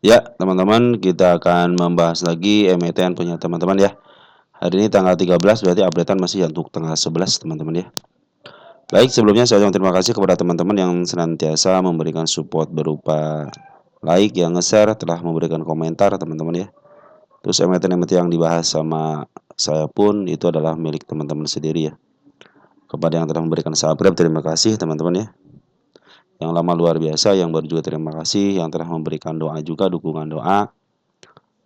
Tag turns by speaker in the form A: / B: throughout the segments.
A: Ya, teman-teman, kita akan membahas lagi emiten punya teman-teman ya. Hari ini tanggal 13 berarti updatean masih untuk tanggal 11 teman-teman ya. Baik, sebelumnya saya ucapkan terima kasih kepada teman-teman yang senantiasa memberikan support berupa like, yang nge-share, telah memberikan komentar teman-teman ya. Terus emiten-emiten yang dibahas sama saya pun itu adalah milik teman-teman sendiri ya. Kepada yang telah memberikan subscribe, terima kasih teman-teman ya. Yang lama luar biasa, yang baru juga terima kasih, yang telah memberikan doa juga, dukungan doa.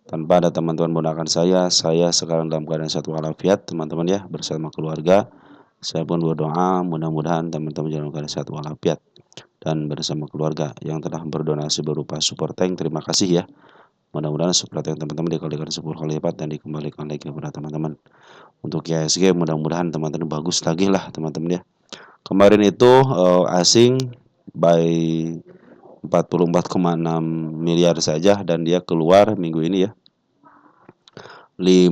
A: Tanpa ada teman-teman menggunakan saya sekarang dalam keadaan satu walafiat teman-teman ya, bersama keluarga. Saya pun berdoa mudah-mudahan teman-teman dalam keadaan satu walafiat dan bersama keluarga yang telah berdonasi berupa super tank. Terima kasih ya. Mudah-mudahan super tank teman-teman dikalikan 10 kali lipat dan dikembalikan lagi kepada teman-teman. Untuk IHSG mudah-mudahan teman-teman bagus lagi lah teman-teman ya. Kemarin itu asing by 44,6 miliar saja dan dia keluar minggu ini ya 5,3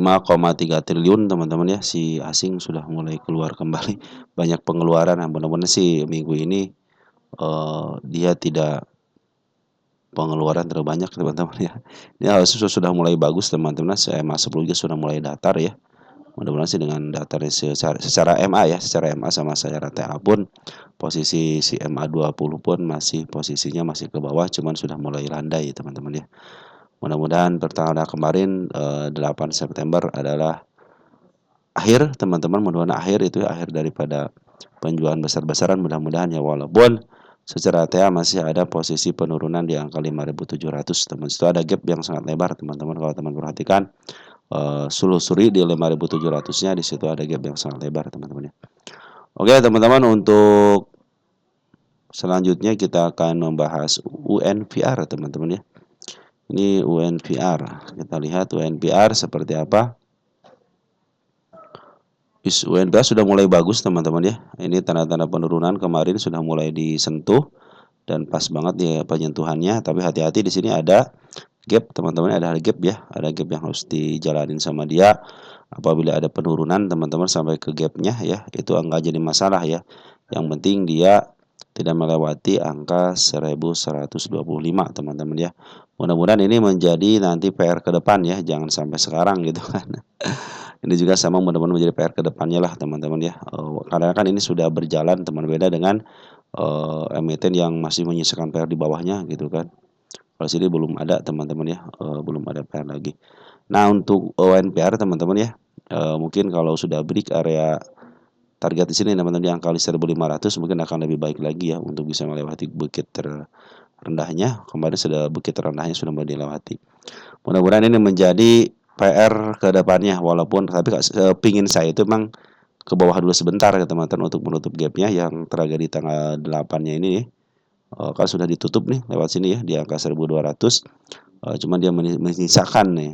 A: triliun teman-teman ya, si asing sudah mulai keluar kembali banyak pengeluaran. Nah, mudah-mudahan sih minggu ini dia tidak pengeluaran terlalu banyak teman-teman ya. Ini harusnya sudah mulai bagus teman-teman. Saya masuk juga sudah mulai datar ya. Mudah-mudahan sih dengan datar secara MA ya, secara MA sama secara TA pun posisi si MA 20 pun masih posisinya masih ke bawah, cuman sudah mulai landai teman-teman ya. Mudah-mudahan pertanggal kemarin 8 September adalah akhir teman-teman, mudah-mudahan akhir itu ya, akhir daripada penjualan besar-besaran mudah-mudahan ya, walaupun secara TA masih ada posisi penurunan di angka 5.700 teman. Itu ada gap yang sangat lebar teman-teman, kalau teman perhatikan selusuri di 5.700-nya, di situ ada gap yang sangat lebar teman-teman ya. Oke teman-teman, untuk selanjutnya kita akan membahas UNVR teman-teman ya. Ini UNVR, kita lihat UNVR seperti apa. UNVR sudah mulai bagus teman-teman ya. Ini tanda-tanda penurunan kemarin sudah mulai disentuh dan pas banget ya penyentuhannya. Tapi hati-hati, di sini ada gap teman-teman, ada gap ya, ada gap yang harus dijalanin sama dia. Apabila ada penurunan teman-teman sampai ke gapnya ya, itu enggak jadi masalah ya. Yang penting dia tidak melewati angka 1125 teman-teman ya. Mudah-mudahan ini menjadi nanti PR ke depan ya, jangan sampai sekarang gitu kan. Ini juga sama, mudah-mudahan menjadi PR ke depannya lah teman-teman ya. Karena kan ini sudah berjalan teman, beda dengan emiten yang masih menyisakan PR di bawahnya gitu kan. Kalau sini belum ada teman-teman ya, belum ada PR lagi. Nah untuk ONPR teman-teman ya, mungkin kalau sudah break area target di sini teman-teman di angka 1.500 mungkin akan lebih baik lagi ya untuk bisa melewati bukit terendahnya. Kemarin sudah bukit terendahnya sudah mulai dilewati. Mudah-mudahan ini menjadi PR ke depannya, walaupun tapi pingin saya itu memang ke bawah dulu sebentar ya teman-teman untuk menutup gapnya yang terjadi di tanggal 8-nya ini. Kan sudah ditutup nih lewat sini ya di angka 1.200. Cuman dia menyisakan nih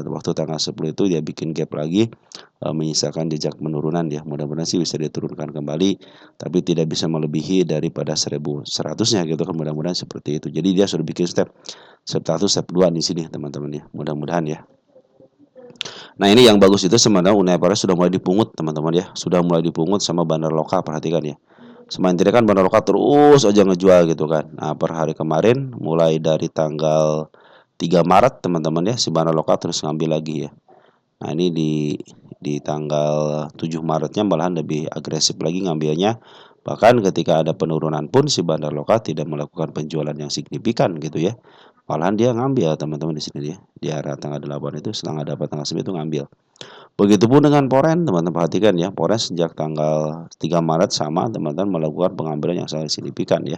A: waktu tanggal 10 itu dia bikin gap lagi, menyisakan jejak penurunan ya. Mudah-mudahan sih bisa diturunkan kembali, tapi tidak bisa melebihi daripada 1.100-nya gitu kan, mudah-mudahan seperti itu. Jadi dia sudah bikin step 1, step 2 di sini teman-teman ya. Mudah-mudahan ya. Nah ini yang bagus itu sebenarnya UNEPR sudah mulai dipungut teman-teman ya, sudah mulai dipungut sama bandar lokal, perhatikan ya. Sementara kan bandar lokal terus aja ngejual gitu kan. Nah per hari kemarin mulai dari tanggal 3 Maret teman-teman ya, si bandar lokal terus ngambil lagi ya. Nah ini di tanggal 7 Maretnya malahan lebih agresif lagi ngambilnya. Bahkan ketika ada penurunan pun si bandar lokal tidak melakukan penjualan yang signifikan gitu ya. Malahan dia ngambil teman-teman di sini ya. Di area tanggal 8 itu setelah dapat tanggal 9 itu ngambil. Begitupun dengan Poren, teman-teman perhatikan ya. Poren sejak tanggal 3 Maret sama teman-teman melakukan pengambilan yang sangat signifikan ya.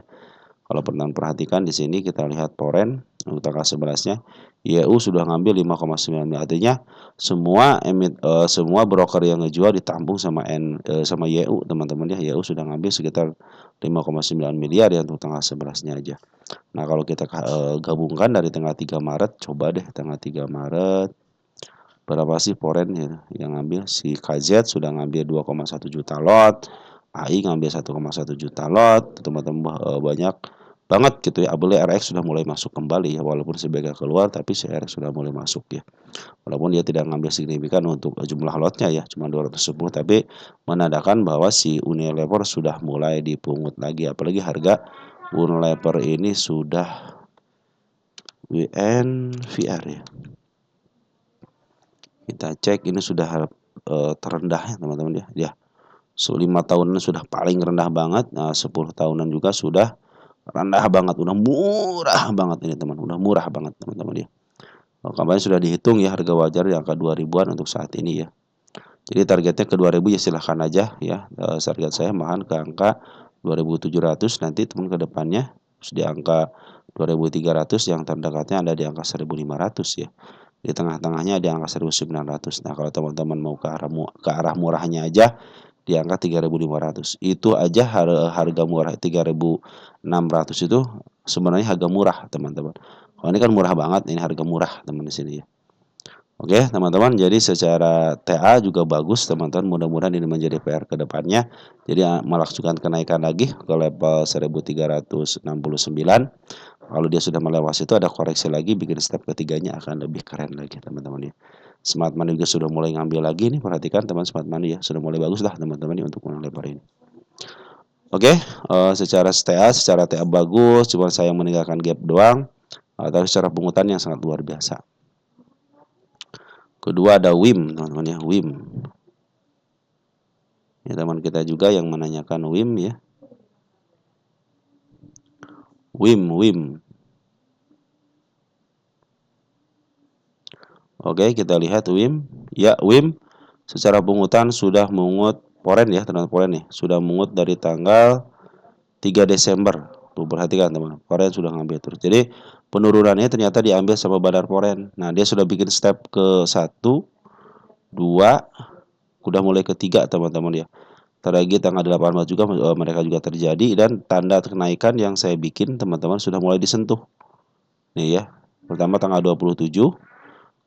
A: Kalau pernah perhatikan di sini kita lihat Poren untuk tanggal 11-nya, YU sudah ngambil 5,9, artinya semua broker yang ngejual ditampung sama YU teman-teman ya. YU sudah ngambil sekitar 5,9 miliar ya untuk tanggal 11-nya aja. Nah, kalau kita gabungkan dari tanggal 3 Maret, coba deh tanggal 3 Maret berapa sih Poren ya yang ngambil. Si KZ sudah ngambil 2,1 juta lot, AI ngambil 1,1 juta lot, teman-teman banyak banget gitu ya. Apalagi RX sudah mulai masuk kembali ya, walaupun sebagai keluar tapi si RX sudah mulai masuk ya. Walaupun dia tidak ngambil signifikan untuk jumlah lotnya ya, cuma 210, tapi menandakan bahwa si Unilever sudah mulai dipungut lagi. Apalagi harga Unilever ini sudah WNVR ya. Kita cek ini sudah terendah ya teman-teman ya. Ya. 5 tahunan sudah paling rendah banget. Nah, 10 tahunan juga sudah rendah banget, udah murah banget ini teman, udah murah banget teman-teman ya. Kemarin sudah dihitung ya harga wajar di angka 2000-an untuk saat ini ya. Jadi targetnya ke 2000 ya silahkan aja ya. Target saya malahan ke angka 2700 nanti teman ke depannya di angka 2300, yang terdekatnya ada di angka 1500 ya. Di tengah-tengahnya ada angka 1900. Nah, kalau teman-teman mau ke arah murahnya aja di angka 3500. Itu aja harga murah 3600 itu sebenarnya harga murah, teman-teman. Kalau ini kan murah banget, ini harga murah teman di sini ya. Oke, teman-teman, jadi secara TA juga bagus, teman-teman. Mudah-mudahan ini menjadi PR ke depannya. Jadi melakukan kenaikan lagi ke level 1369. Kalau dia sudah melewati itu ada koreksi lagi, bikin step ketiganya akan lebih keren lagi, teman-teman ya. Smart Money juga sudah mulai ngambil lagi nih, perhatikan teman Smart Money ya, sudah mulai bagus lah teman-teman ya untuk menang lebar ini. Oke, secara TA bagus, cuma saya meninggalkan gap doang, tapi secara pungutan yang sangat luar biasa. Kedua ada WIM, teman-teman ya, WIM. Ya, teman kita juga yang menanyakan WIM ya. WIM. Oke, kita lihat WIM. Ya, WIM secara pungutan sudah mengut poren ya, teman-teman, poren nih. Sudah mengut dari tanggal 3 Desember. Tuh perhatikan teman, poren sudah ngambil terus. Jadi penurunannya ternyata diambil sama Badar Poren. Nah, dia sudah bikin step ke 1, 2, udah mulai ketiga teman-teman ya. Terlagi tanggal 8 Maret juga mereka juga terjadi, dan tanda kenaikan yang saya bikin teman-teman sudah mulai disentuh. Nih ya. Pertama tanggal 27,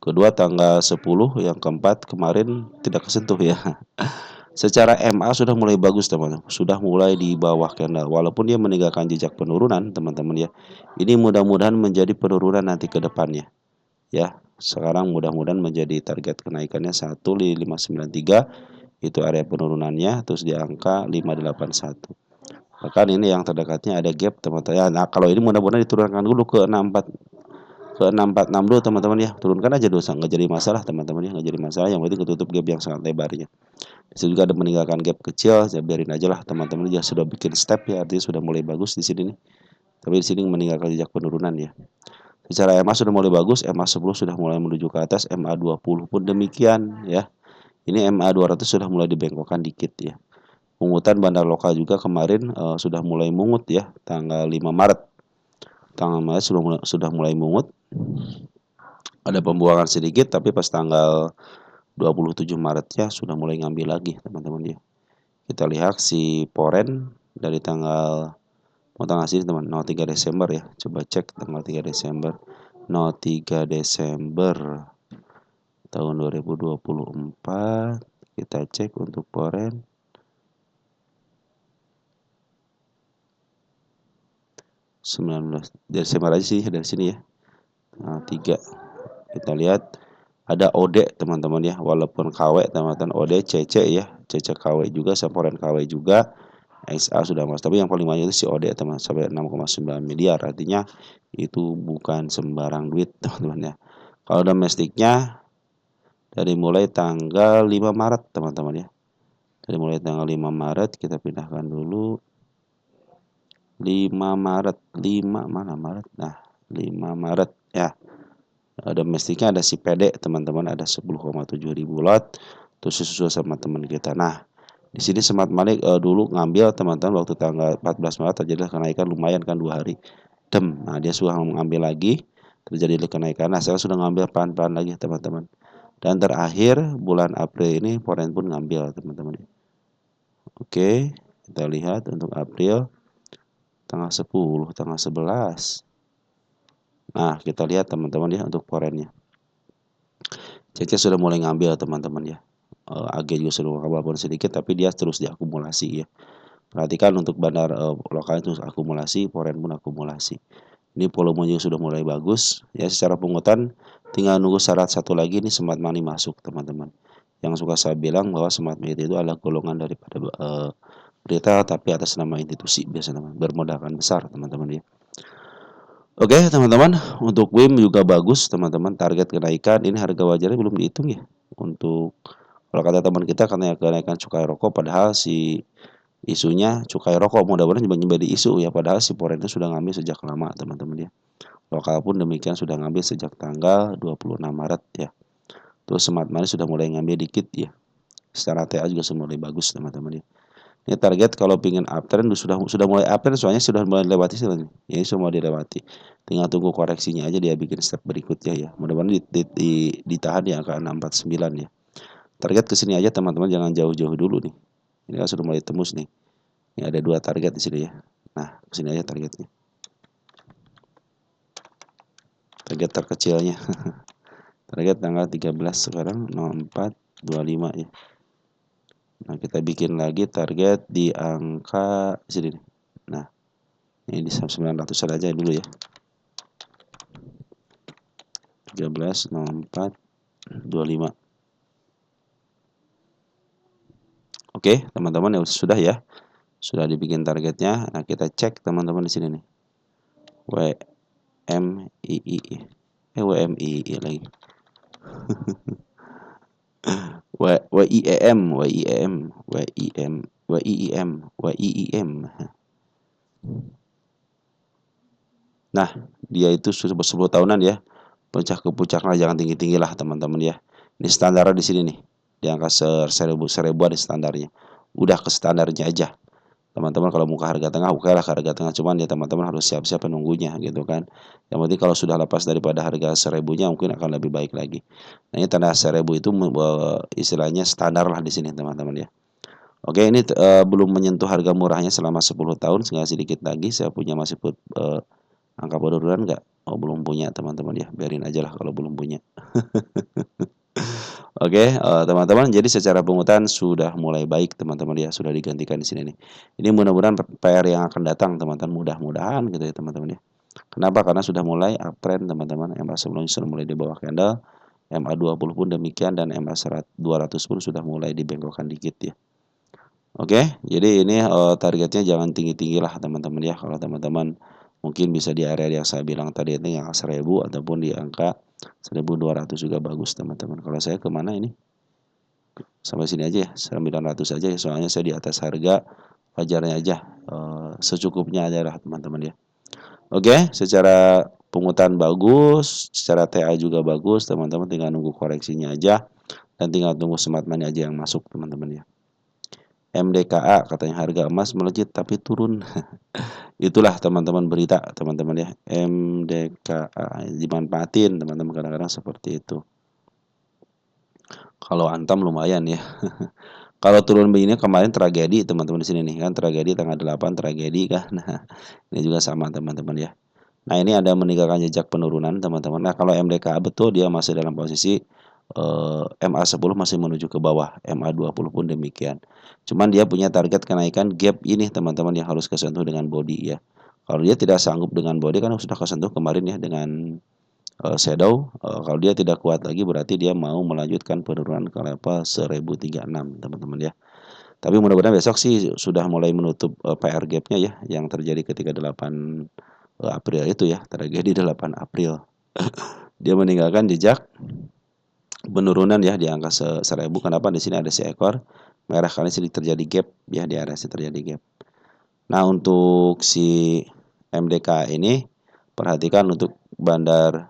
A: kedua tanggal 10, yang keempat kemarin tidak kesentuh ya. Secara MA sudah mulai bagus teman-teman, sudah mulai di bawah candle, walaupun dia meninggalkan jejak penurunan teman-teman ya. Ini mudah-mudahan menjadi penurunan nanti ke depannya ya. Sekarang mudah-mudahan menjadi target kenaikannya 1593, itu area penurunannya, terus di angka 581. Bahkan ini yang terdekatnya ada gap teman-teman ya. Nah, kalau ini mudah-mudahan diturunkan dulu ke 6462 teman-teman ya. Turunkan aja dosa, nggak jadi masalah teman-teman ya, nggak jadi masalah, yang penting ketutup gap yang sangat lebarnya. Bisa juga ada meninggalkan gap kecil, saya biarin aja lah teman-teman, dia sudah bikin step ya, artinya sudah mulai bagus di sini nih. Tapi di sini meninggalkan jejak penurunan ya. Secara MA sudah mulai bagus, MA 10 sudah mulai menuju ke atas, MA 20 pun demikian ya. Ini MA 200 sudah mulai dibengkokkan dikit ya. Pungutan bandar lokal juga kemarin sudah mulai mungut ya, tanggal 5 Maret. Tanggal Maret sudah mulai mungut. Ada pembuangan sedikit, tapi pas tanggal 27 Maretnya sudah mulai ngambil lagi teman-teman ya. Kita lihat si Poren dari tanggal, mau tanggal sini teman, 03 Desember ya. Coba cek tanggal 3 Desember. 03 Desember tahun 2024. Kita cek untuk Poren. 19 Desember aja sih dari sini ya. Nah, 3. Kita lihat ada OD teman-teman ya, walaupun KW teman-teman, OD CC ya, CC KW juga, Poren KW juga. XA sudah mas, tapi yang paling banyak itu si OD teman, sampai 6,9 miliar, artinya itu bukan sembarang duit teman-teman ya. Kalau domestiknya dari mulai tanggal 5 Maret teman-teman ya. Dari mulai tanggal 5 Maret kita pindahkan dulu. 5 Maret, 5 mana Maret? Nah, 5 Maret ya. Domestiknya ada si PD teman-teman, ada 10,7 ribu lot, terus susul sama teman kita. Nah, di sini Smart Money dulu ngambil teman-teman waktu tanggal 14 Maret terjadi kenaikan lumayan kan 2 hari. Nah, dia sudah mengambil lagi, terjadi kenaikan. Nah, saya sudah ngambil pelan-pelan lagi teman-teman. Dan terakhir bulan April ini Poren pun ngambil teman-teman. Oke, kita lihat untuk April tanggal 10, tanggal 11. Nah, kita lihat teman-teman ya untuk Porennya. CC sudah mulai ngambil teman-teman ya. AG juga sudah walaupun sedikit, tapi dia terus diakumulasi ya. Perhatikan untuk bandar lokal itu akumulasi, Poren pun akumulasi. Ini volumenya sudah mulai bagus ya. Secara pungutan tinggal nunggu syarat satu lagi, ini Smart Money masuk teman-teman. Yang suka saya bilang bahwa Smart Money itu adalah golongan daripada retail tapi atas nama institusi, biasanya bermodalkan besar teman-teman ya. Oke, teman-teman, untuk WIM juga bagus, teman-teman. Target kenaikan ini harga wajarnya belum dihitung ya. Untuk kalau kata teman kita karena kenaikan cukai rokok, padahal si isunya cukai rokok mudah-mudahan menjadi isu ya. Padahal si Foreign itu sudah ngambil sejak lama, teman-teman ya. Lokal pun demikian sudah ngambil sejak tanggal 26 Maret ya. Terus Smart Money sudah mulai ngambil dikit ya. Secara TA juga sudah mulai bagus, teman-teman ya. Ini target kalau pingin uptrend sudah mulai uptrend soalnya sudah mulai lewati sih ini. Ini semua dilewati. Tinggal tunggu koreksinya aja dia bikin step berikutnya ya. Mudah-mudahan ditahan di angka 649 ya. Target ke sini aja teman-teman, jangan jauh-jauh dulu nih. Ini kan sudah mulai tembus nih. Ini ada 2 target di sini ya. Nah, ke sini aja targetnya. Target terkecilnya. Target tanggal 13 sekarang 0425 ya. Nah, kita bikin lagi target di angka sini nih. Nah, ini di 900 aja dulu ya. 13.04.25. Oke, teman-teman ya sudah ya. Sudah dibikin targetnya. Nah, kita cek teman-teman di sini nih. WMII. WMII lagi. WIEM, WIEM, WIM, WIIM, WIIM. Nah, dia itu sudah 10 tahunan ya. Puncak ke puncaknya jangan tinggi-tinggi lah teman-teman ya. Ini standarnya di sini nih. Di angka 1000 ada standarnya. Udah ke standarnya aja. Teman-teman kalau mau ke harga tengah, oke lah ke harga tengah. Cuman ya teman-teman harus siap-siap menunggunya gitu kan. Yang penting kalau sudah lepas daripada harga 1000-nya mungkin akan lebih baik lagi. Nah ini tanda 1000 itu istilahnya standar lah di sini teman-teman ya. Oke ini belum menyentuh harga murahnya selama 10 tahun. Sehingga sedikit lagi saya punya masih angka penurunan nggak? Oh belum punya teman-teman ya. Biarin aja lah kalau belum punya. Oke, teman-teman, jadi secara pungutan sudah mulai baik teman-teman ya, sudah digantikan di sini nih. Ini mudah-mudahan PR yang akan datang teman-teman, mudah-mudahan gitu ya teman-teman ya. Kenapa? Karena sudah mulai uptrend teman-teman. MA sebelumnya sudah mulai di bawah candle, MA20 pun demikian dan MA200 pun sudah mulai dibengkokkan dikit ya. Oke, jadi ini targetnya jangan tinggi-tinggi lah teman-teman ya. Kalau teman-teman mungkin bisa di area yang saya bilang tadi itu yang 1000 ataupun di angka 1200 juga bagus teman-teman. Kalau saya kemana ini? Sampai sini aja ya, 900 aja ya, soalnya saya di atas harga wajarnya aja, secukupnya aja lah teman-teman ya. Oke, secara pungutan bagus, secara TA juga bagus, teman-teman tinggal nunggu koreksinya aja dan tinggal tunggu smart money aja yang masuk teman-teman ya. MDKA katanya harga emas melejit tapi turun. Itulah teman-teman berita teman-teman ya. MDKA dimanfaatin teman-teman kadang-kadang seperti itu. Kalau Antam lumayan ya. Kalau turun begini kemarin tragedi teman-teman di sini nih kan, tragedi tanggal 8 tragedi kan. Nah, ini juga sama teman-teman ya. Nah, ini ada meninggalkan jejak penurunan teman-teman. Nah, kalau MDKA betul dia masih dalam posisi MA10 masih menuju ke bawah, MA20 pun demikian. Cuman dia punya target kenaikan gap ini teman-teman yang harus kesentuh dengan body ya. Kalau dia tidak sanggup dengan body kan sudah kesentuh kemarin ya dengan shadow. Kalau dia tidak kuat lagi berarti dia mau melanjutkan penurunan ke level 1036 teman-teman ya. Tapi mudah-mudahan besok sih sudah mulai menutup PR gap-nya ya yang terjadi ketika 8 April itu ya, tragedi 8 April. Dia meninggalkan jejak penurunan ya di angka 1000. Kenapa? Di sini ada seekor merah kali sini terjadi gap ya, di area sini terjadi gap. Nah, untuk si MDK ini perhatikan untuk bandar.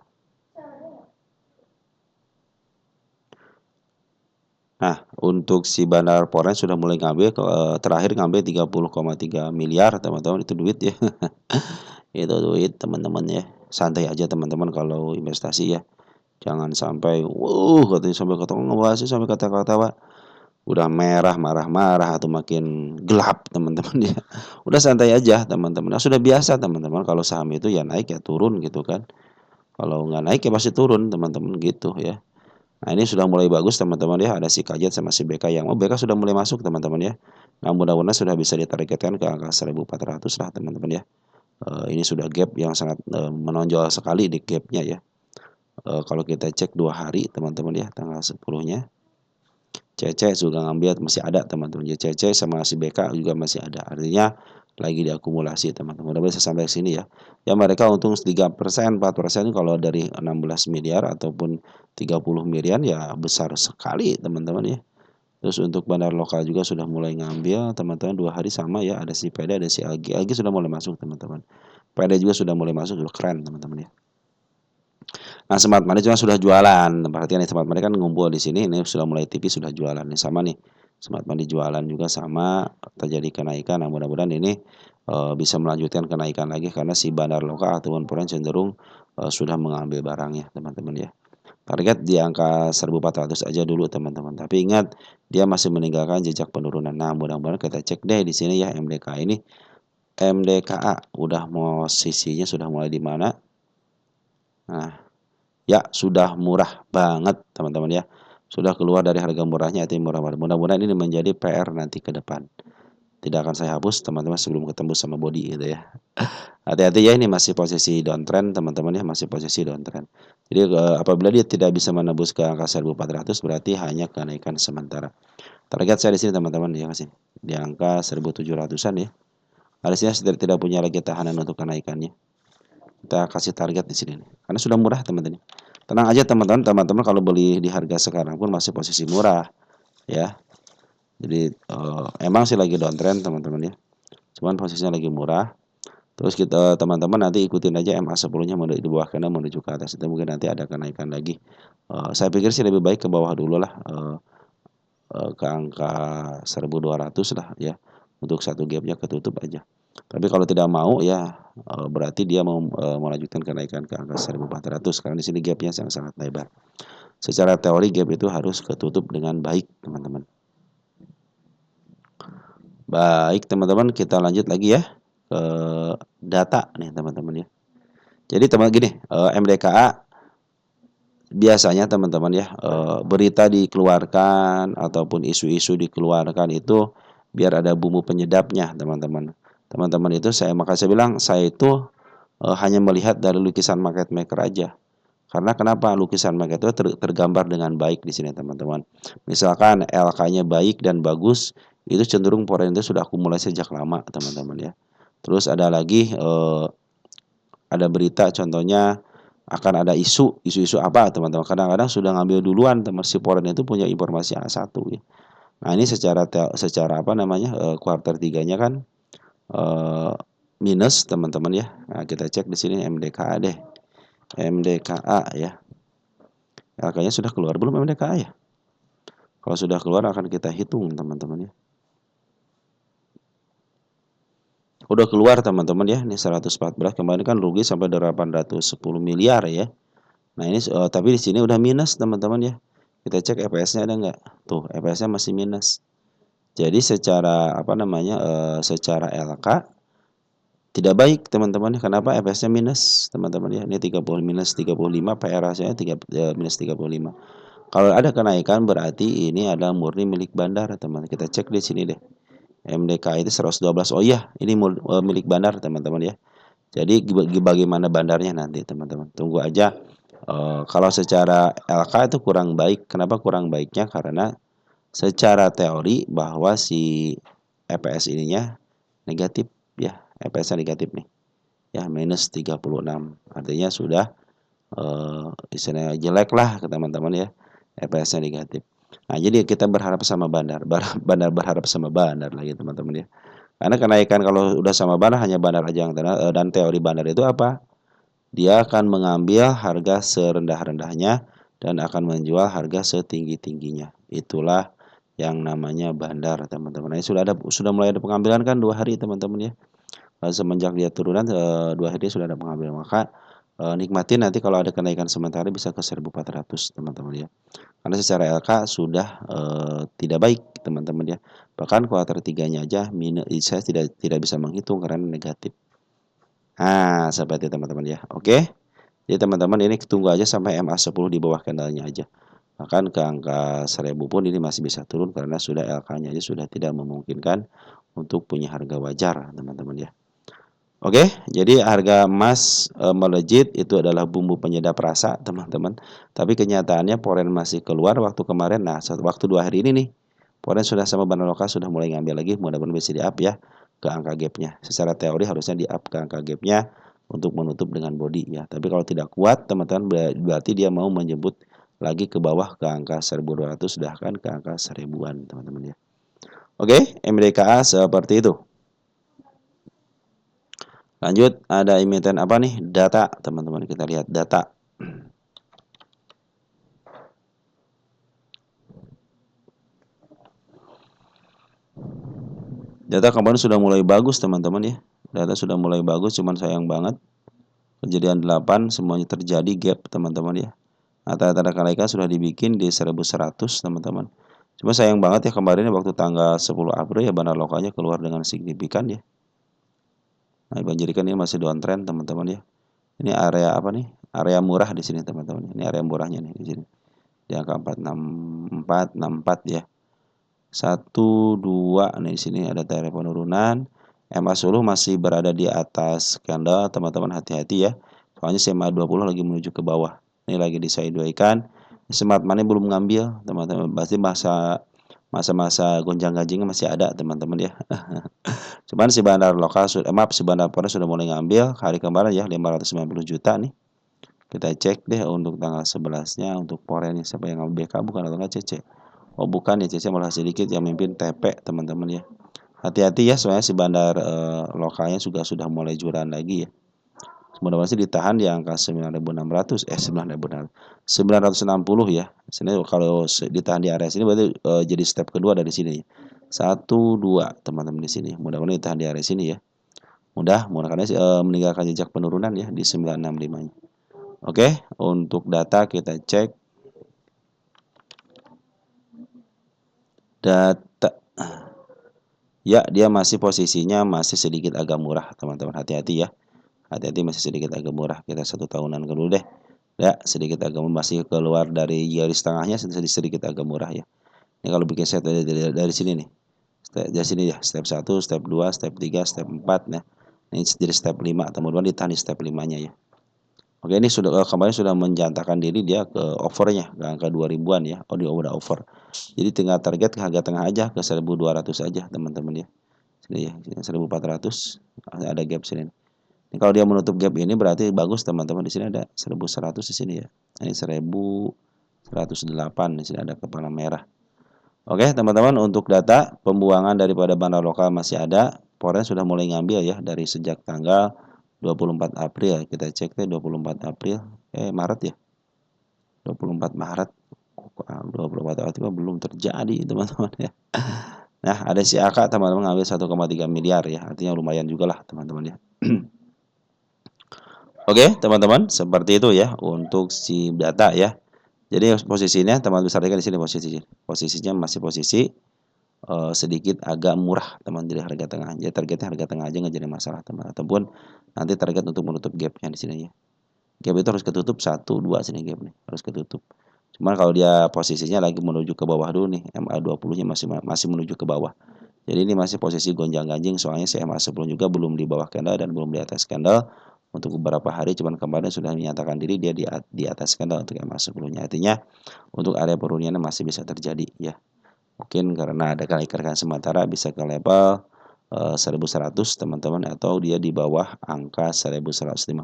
A: Nah, untuk si Bandar Foreign sudah mulai ngambil terakhir ngambil 30,3 miliar teman-teman, itu duit ya. Itu duit teman-teman ya. Santai aja teman-teman kalau investasi ya. Jangan sampai katanya sampai kata ngebahas sampai kata-kata Pak udah merah marah-marah atau makin gelap teman-teman ya. Udah santai aja teman-teman. Nah, sudah biasa teman-teman kalau saham itu ya naik ya turun gitu kan. Kalau nggak naik ya pasti turun teman-teman gitu ya. Nah ini sudah mulai bagus teman-teman ya. Ada si Kajet sama si BK yang BK sudah mulai masuk teman-teman ya. Nah mudah-mudahan sudah bisa ditargetkan ke angka 1400 lah teman-teman ya. Ini sudah gap yang sangat menonjol sekali di gapnya ya. Kalau kita cek 2 hari teman-teman ya, tanggal 10-nya CC juga ngambil masih ada teman-teman ya. CC sama si BK juga masih ada. Artinya lagi diakumulasi teman-teman. Udah bisa sampai sini ya. Ya mereka untung 3%, 4% kalau dari 16 miliar ataupun 30 miliar ya besar sekali teman-teman ya. Terus untuk bandar lokal juga sudah mulai ngambil teman-teman 2 hari sama ya, ada si PD ada si AG. AG sudah mulai masuk teman-teman. PD juga sudah mulai masuk, sudah keren teman-teman ya. Nah, Smart Money juga sudah jualan. Perhatikan nih, Smart Money kan ngumpul di sini, ini sudah mulai tipis, sudah jualan nih sama nih. Smart Money jualan juga sama, terjadi kenaikan. Nah, mudah-mudahan ini bisa melanjutkan kenaikan lagi karena si bandar lokal ataupun foreign cenderung sudah mengambil barangnya, teman-teman ya. Target di angka 1.400 aja dulu, teman-teman. Tapi ingat, dia masih meninggalkan jejak penurunan. Nah, mudah-mudahan kita cek deh di sini ya MDK ini. MDKA udah mau sisinya sudah mulai di mana? Nah, ya sudah murah banget teman-teman ya. Sudah keluar dari harga murahnya itu murah banget. Mudah-mudahan ini menjadi PR nanti ke depan. Tidak akan saya hapus teman-teman sebelum ketemu sama body gitu ya. Hati-hati ya, ini masih posisi downtrend teman-teman ya, masih posisi downtrend. Jadi apabila dia tidak bisa menembus ke angka 1.400 berarti hanya kenaikan sementara. Target saya di sini teman-teman ya masih di angka 1.700-an ya. Harusnya tidak punya lagi tahanan untuk kenaikannya. Kita kasih target di sini nih. Karena sudah murah teman-teman. Tenang aja teman-teman kalau beli di harga sekarang pun masih posisi murah ya. Jadi emang sih lagi downtrend teman-teman ya. Cuman posisinya lagi murah. Terus kita teman-teman nanti ikutin aja MA10-nya mau di bawah kanan menuju ke atas. Itu mungkin nanti ada kenaikan lagi. Saya pikir sih lebih baik ke bawah dulu lah. Ke angka 1.200 lah ya. Untuk satu gapnya ketutup aja. Tapi kalau tidak mau ya berarti dia mau melanjutkan kenaikan ke angka 1.400 karena di sini gapnya sangat lebar. Secara teori gap itu harus ketutup dengan baik, teman-teman. Baik, teman-teman, kita lanjut lagi ya ke data nih, teman-teman ya. Jadi teman gini, MDKA biasanya teman-teman ya berita dikeluarkan ataupun isu-isu dikeluarkan itu biar ada bumbu penyedapnya, teman-teman. Teman-teman itu makanya saya bilang saya itu hanya melihat dari lukisan market maker aja. Karena kenapa lukisan market itu tergambar dengan baik di sini teman-teman. Misalkan LK-nya baik dan bagus, itu cenderung foreign itu sudah akumulasi sejak lama teman-teman ya. Terus ada lagi ada berita contohnya akan ada isu apa teman-teman. Kadang-kadang sudah ngambil duluan teman si foreign itu punya informasi A1 ya. Nah, ini secara apa namanya kuartal 3-nya kan minus teman-teman ya. Nah, kita cek di sini MDKA deh. MDKA ya. LK-nya sudah keluar belum MDKA ya? Kalau sudah keluar akan kita hitung teman-teman ya. Udah keluar teman-teman ya. Ini 114 kemarin kan rugi sampai 810 miliar ya. Nah, ini tapi di sini udah minus teman-teman ya. Kita cek EPS-nya ada nggak? Tuh, EPS-nya masih minus. Jadi secara apa namanya? Secara LK tidak baik teman-teman. Kenapa EPS-nya minus teman-teman ya? Ini 30 minus 35, PR rasanya minus 35. Kalau ada kenaikan berarti ini adalah murni milik bandar, teman. Kita cek di sini deh. MDK itu 112. Oh iya, ini milik bandar, teman-teman ya. Jadi bagaimana bandarnya nanti, teman-teman. Tunggu aja. Kalau secara LK itu kurang baik. Kenapa kurang baiknya? Karena secara teori bahwa si EPS ininya negatif ya. EPS-nya negatif nih. Ya, minus 36. Artinya sudah istilahnya jelek lah ke teman-teman ya. EPS-nya negatif. Nah, jadi kita berharap sama bandar. Bandar berharap sama bandar lagi teman-teman ya. Karena kenaikan kalau udah sama bandar hanya bandar aja yang dan teori bandar itu apa? Dia akan mengambil harga serendah-rendahnya dan akan menjual harga setinggi-tingginya. Itulah yang namanya bandar teman-teman. Nah, sudah mulai ada pengambilan kan 2 hari teman-teman ya. Semenjak dia turunan 2 hari sudah ada pengambilan, maka nikmatin nanti kalau ada kenaikan sementara bisa ke 1.400 teman-teman ya. Karena secara LK sudah tidak baik teman-teman ya. Bahkan kuartal 3-nya aja saya tidak bisa menghitung karena negatif. Nah, seperti teman-teman ya. Oke. Jadi teman-teman ini tunggu aja sampai MA10 di bawah candlenya aja. Bahkan ke angka 1.000 pun ini masih bisa turun karena sudah LK-nya aja sudah tidak memungkinkan untuk punya harga wajar teman-teman ya. Oke, jadi harga emas melejit itu adalah bumbu penyedap rasa teman-teman. Tapi kenyataannya foreign masih keluar waktu kemarin. Nah, waktu 2 hari ini nih, foreign sudah sama bandar lokal sudah mulai ngambil lagi. Mudah-mudahan bisa di up ya. ke angka gapnya. Secara teori harusnya di up ke angka gapnya untuk menutup dengan body ya. Tapi kalau tidak kuat teman-teman berarti dia mau menjemput lagi ke bawah ke angka 1200 sedangkan ke angka 1000-an teman-teman ya. Oke, MDKA seperti itu. Lanjut ada emiten apa nih? Data teman-teman, kita lihat data. Data kemarin sudah mulai bagus teman-teman ya. Data sudah mulai bagus, cuman sayang banget kejadian 8 semuanya terjadi gap teman-teman ya. Tanda-tanda kenaikan sudah dibikin di 1100 teman-teman. Cuma sayang banget ya kemarin waktu tanggal 10 April ya bandar lokalnya keluar dengan signifikan ya. Nah, banjirikan ini masih downtrend teman-teman ya. Ini area apa nih? Area murah di sini teman-teman. Ini area murahnya nih di sini. Di angka 464 64 ya. 1 2 nih di sini ada daerah penurunan. MA10 masih berada di atas candle teman-teman, hati-hati ya. Soalnya SMA20 lagi menuju ke bawah. Ini lagi di sideways-kan. Smart money belum ngambil teman-teman. Pasti masa-masa gonjang-ganjingnya masih ada teman-teman ya. Cuman si bandar lokal si bandar forex sudah mulai ngambil hari kemarin ya 590 juta nih. Kita cek deh untuk tanggal 11-nya untuk forex siapa yang ngambil BK bukan atau enggak CC. Oh bukan ya, CC malah sedikit yang mimpin TP teman-teman ya. Hati-hati ya soalnya si bandar lokalnya sudah mulai jualan lagi ya. Mudah-mudahan sih ditahan di angka 9.600 960 ya. Sini kalau ditahan di area sini berarti jadi step kedua dari sini. 1 2 teman-teman di sini. Mudah-mudahan ditahan di area sini ya. Mudah-mudahan meninggalkan jejak penurunan ya di 965-nya. Oke, untuk data kita cek data. Ya, dia masih posisinya masih sedikit agak murah, teman-teman. Hati-hati ya. Hati-hati masih sedikit agak murah. Kita 1 tahunan dulu deh. Ya, sedikit agak masih keluar dari garis tengahnya sedikit agak murah ya. Ini kalau bikin set dari sini nih. Dari sini ya, step 1, step 2, step 3, step 4 nah. Ini jadi step 5, teman-teman ditahan di step 5-nya ya. Oke, ini kemarin sudah menjantakan diri dia ke overnya ke angka 2000-an ya. Oh, dia udah over. Jadi tinggal target ke harga tengah aja ke 1200 aja, teman-teman ya. Sini ya, 1400 ada gap sini. Ini kalau dia menutup gap ini berarti bagus teman-teman. Di sini ada 1100 di sini ya. Ini 1108 di sini ada kepala merah. Oke, teman-teman untuk data pembuangan daripada bandar lokal masih ada. Forex sudah mulai ngambil ya dari sejak tanggal 24 April. Kita cek deh 24 April. Maret ya. 24 Maret. 24 April belum terjadi teman-teman ya. Nah, ada si AK teman-teman ngambil 1,3 miliar ya. Artinya lumayan juga lah teman-teman ya. Oke, teman-teman, seperti itu ya untuk si data ya. Jadi posisinya teman-teman bisa lihat di sini posisinya masih posisi sedikit agak murah teman dari harga tengah. Jadi targetnya harga tengah aja nggak jadi masalah teman. Ataupun nanti target untuk menutup gapnya di sini ya. Gap itu harus ketutup 1, 2 sini gap nih harus ketutup. Cuman kalau dia posisinya lagi menuju ke bawah dulu nih, MA20-nya masih menuju ke bawah. Jadi ini masih posisi gonjang-ganjing soalnya si MA10 juga belum di bawah candle dan belum di atas candle untuk beberapa hari, cuman kemarin sudah menyatakan diri dia di atas candle untuk MA10-nya. Artinya untuk area perundingan masih bisa terjadi ya. Mungkin karena ada kenaikan sementara bisa ke level 1100 teman-teman atau dia di bawah angka 1154.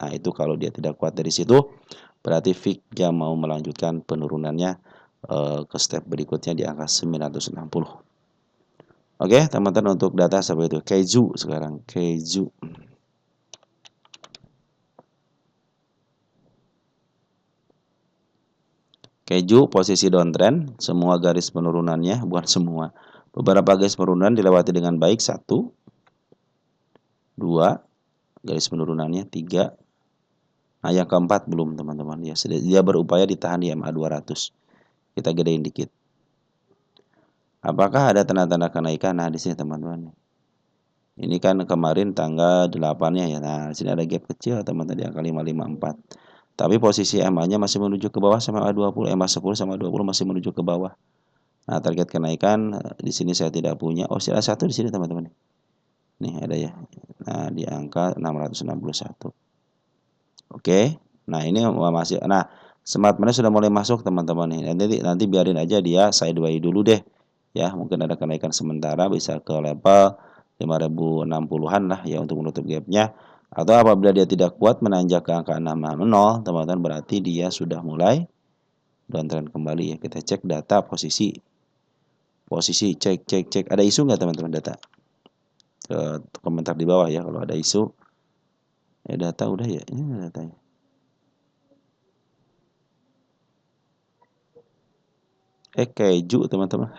A: Nah, itu kalau dia tidak kuat dari situ berarti VIX mau melanjutkan penurunannya ke step berikutnya di angka 960. Oke, teman-teman untuk data seperti itu. Keju sekarang, Keju. Keju posisi downtrend, semua garis penurunannya, bukan semua. Beberapa garis penurunan dilewati dengan baik. 1, 2, garis penurunannya 3. Nah, yang keempat belum teman-teman ya. Dia berupaya ditahan di MA200. Kita gedein dikit. Apakah ada tanda-tanda kenaikan? Nah, di sini teman-teman. Ini kan kemarin tanggal 8-nya ya. Nah, di sini ada gap kecil teman-teman di angka 554. Tapi posisi MA-nya masih menuju ke bawah sama MA20, MA10 sama 20 masih menuju ke bawah. Nah, target kenaikan di sini saya tidak punya. Oh, sila 1 di sini teman-teman. Nih ada ya. Nah, di angka 661. Oke. Nah, ini masih smart money sudah mulai masuk teman-teman nih. Nanti biarin aja dia sideways dulu deh. Ya, mungkin ada kenaikan sementara bisa ke level 5.060-an lah ya untuk menutup gapnya. Atau apabila dia tidak kuat menanjak ke angka 650, teman-teman, berarti dia sudah mulai downtrend kembali ya. Kita cek data posisi. Cek. Ada isu nggak teman-teman data? Komentar di bawah ya kalau ada isu. Ya data udah ya, ini datanya. Keju teman-teman.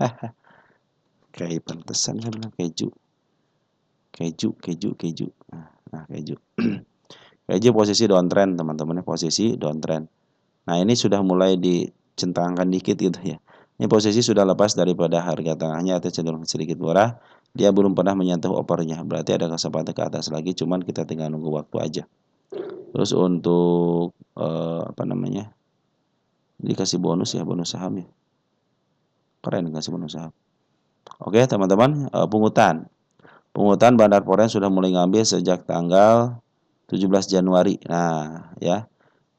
A: Kayak pantesan kan bilang keju. Keju. Nah, keju. Keju posisi downtrend teman-teman, posisi downtrend. Nah, ini sudah mulai dicentangkan dikit gitu ya. Ini posisi sudah lepas daripada harga tengahnya atau cenderung sedikit murah. Dia belum pernah menyentuh uppernya. Berarti ada kesempatan ke atas lagi, cuman kita tinggal nunggu waktu aja. Terus untuk apa namanya? Dikasih bonus ya, bonus saham ya. Keren dikasih bonus saham. Oke, teman-teman, pungutan. Pungutan Bandar Poren sudah mulai ngambil sejak tanggal 17 Januari. Nah, ya.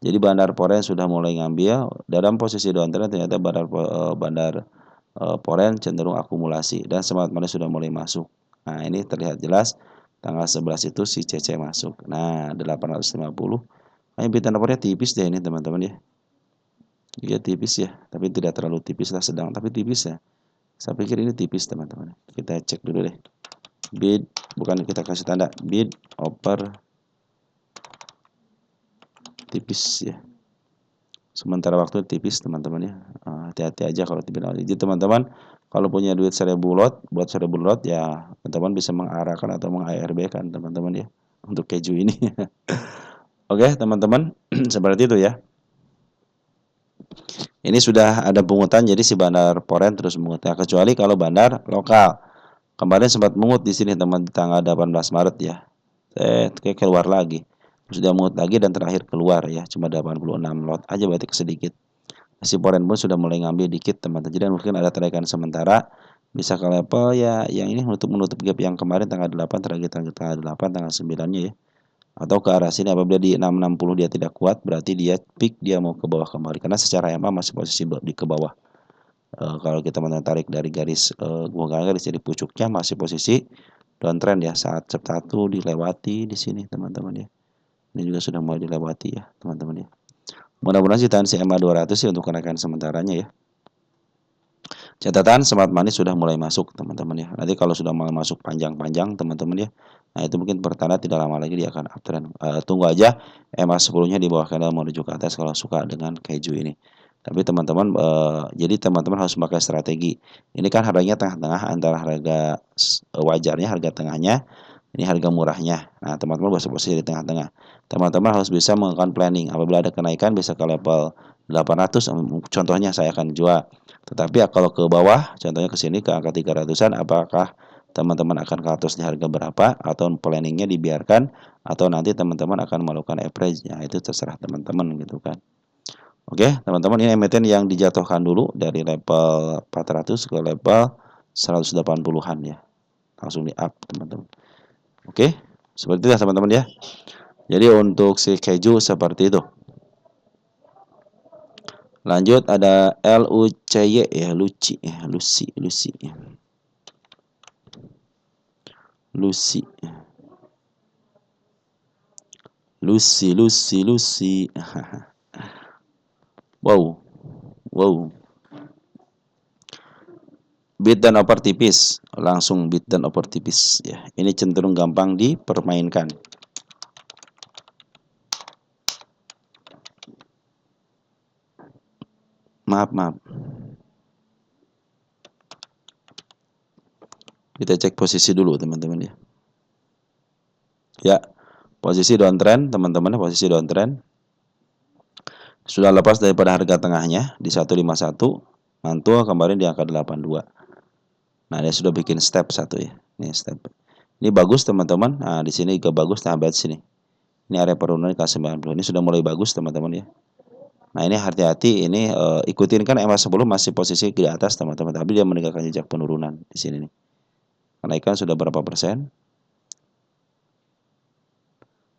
A: Jadi Bandar Poren sudah mulai ngambil dalam posisi downtrend, ternyata Bandar Poren cenderung akumulasi dan Smart Money sudah mulai masuk. Nah, ini terlihat jelas tanggal 11 itu si CC masuk. Nah, 850. Nah, bid and offer-nya tipis deh ini teman-teman ya. Iya tipis ya, tapi tidak terlalu tipis lah, sedang tapi tipis ya. Saya pikir ini tipis teman-teman. Kita cek dulu deh. Bid, bukan kita kasih tanda bid offer tipis ya. Sementara waktu tipis teman-teman ya. Hati-hati aja kalau tipis. Jadi teman-teman kalau punya duit 1.000 lot, buat 1.000 lot ya teman-teman bisa mengarahkan atau meng-ARB kan teman-teman ya untuk keju ini. Oke teman-teman, seperti itu ya. Ini sudah ada pungutan, jadi si Bandar Poren terus mengut. Ya, kecuali kalau bandar lokal. Kemarin sempat mungut di sini teman tanggal 18 Maret ya. Kayak keluar lagi. Sudah mungut lagi dan terakhir keluar ya. Cuma 86 lot aja, berarti sedikit. Si Poren pun sudah mulai ngambil dikit teman-teman. Jadi mungkin ada traikan sementara. Bisa ke level ya yang ini untuk menutup gap yang kemarin tanggal 8, terakhir tanggal 8, tanggal 9-nya ya. Atau ke arah sini apabila di 660 dia tidak kuat, berarti dia peak, dia mau ke bawah kembali. Karena secara EMA masih posisi di ke bawah. Kalau kita menarik dari garis garis jadi pucuknya masih posisi downtrend ya, saat satu dilewati di sini teman-teman ya. Ini juga sudah mulai dilewati ya teman-teman ya. Mudah-mudahan sih tahan CMA 200 sih untuk kenaikan sementaranya ya. Catatan Smart Money sudah mulai masuk teman-teman ya. Nanti kalau sudah mulai masuk panjang-panjang teman-teman ya, nah itu mungkin pertanda tidak lama lagi dia akan uptrend. Tunggu aja EMA 10-nya di bawah candle menuju ke atas kalau suka dengan keju ini. Tapi teman-teman, jadi teman-teman harus pakai strategi. Ini kan harganya tengah-tengah antara harga wajarnya, harga tengahnya, ini harga murahnya. Nah, teman-teman harus posisi di tengah-tengah. Teman-teman harus bisa melakukan planning. Apabila ada kenaikan bisa ke level 800, contohnya saya akan jual. Tetapi kalau ke bawah, contohnya ke sini ke angka 300-an, apakah teman-teman akan ke atas di harga berapa, atau planningnya dibiarkan, atau nanti teman-teman akan melakukan average. Ya, itu terserah teman-teman gitu kan. Oke, teman-teman, ini emiten yang dijatuhkan dulu dari level 400 ke level 180-an ya. Langsung di up, teman-teman. Oke, seperti itu teman-teman ya. Jadi untuk si keju seperti itu. Lanjut ada LUCY ya, Lucy ya, Lucy. Wow. Bid dan oper tipis, langsung bid dan oper tipis ya. Ini cenderung gampang dipermainkan. Maaf. Kita cek posisi dulu teman-teman ya. Ya, posisi downtrend teman-teman, posisi downtrend. Sudah lepas daripada harga tengahnya di 151, mantul kemarin di angka 82. Nah, dia sudah bikin step satu ya. Ini step. Ini bagus teman-teman. Nah, di sini juga bagus, nah sini. Ini area penurunan K90. Ini sudah mulai bagus teman-teman ya. Nah, ini hati-hati, ini ikutin kan EMA 10 masih posisi di atas teman-teman, tapi dia meninggalkan jejak penurunan di sini nih. Kenaikan sudah berapa persen?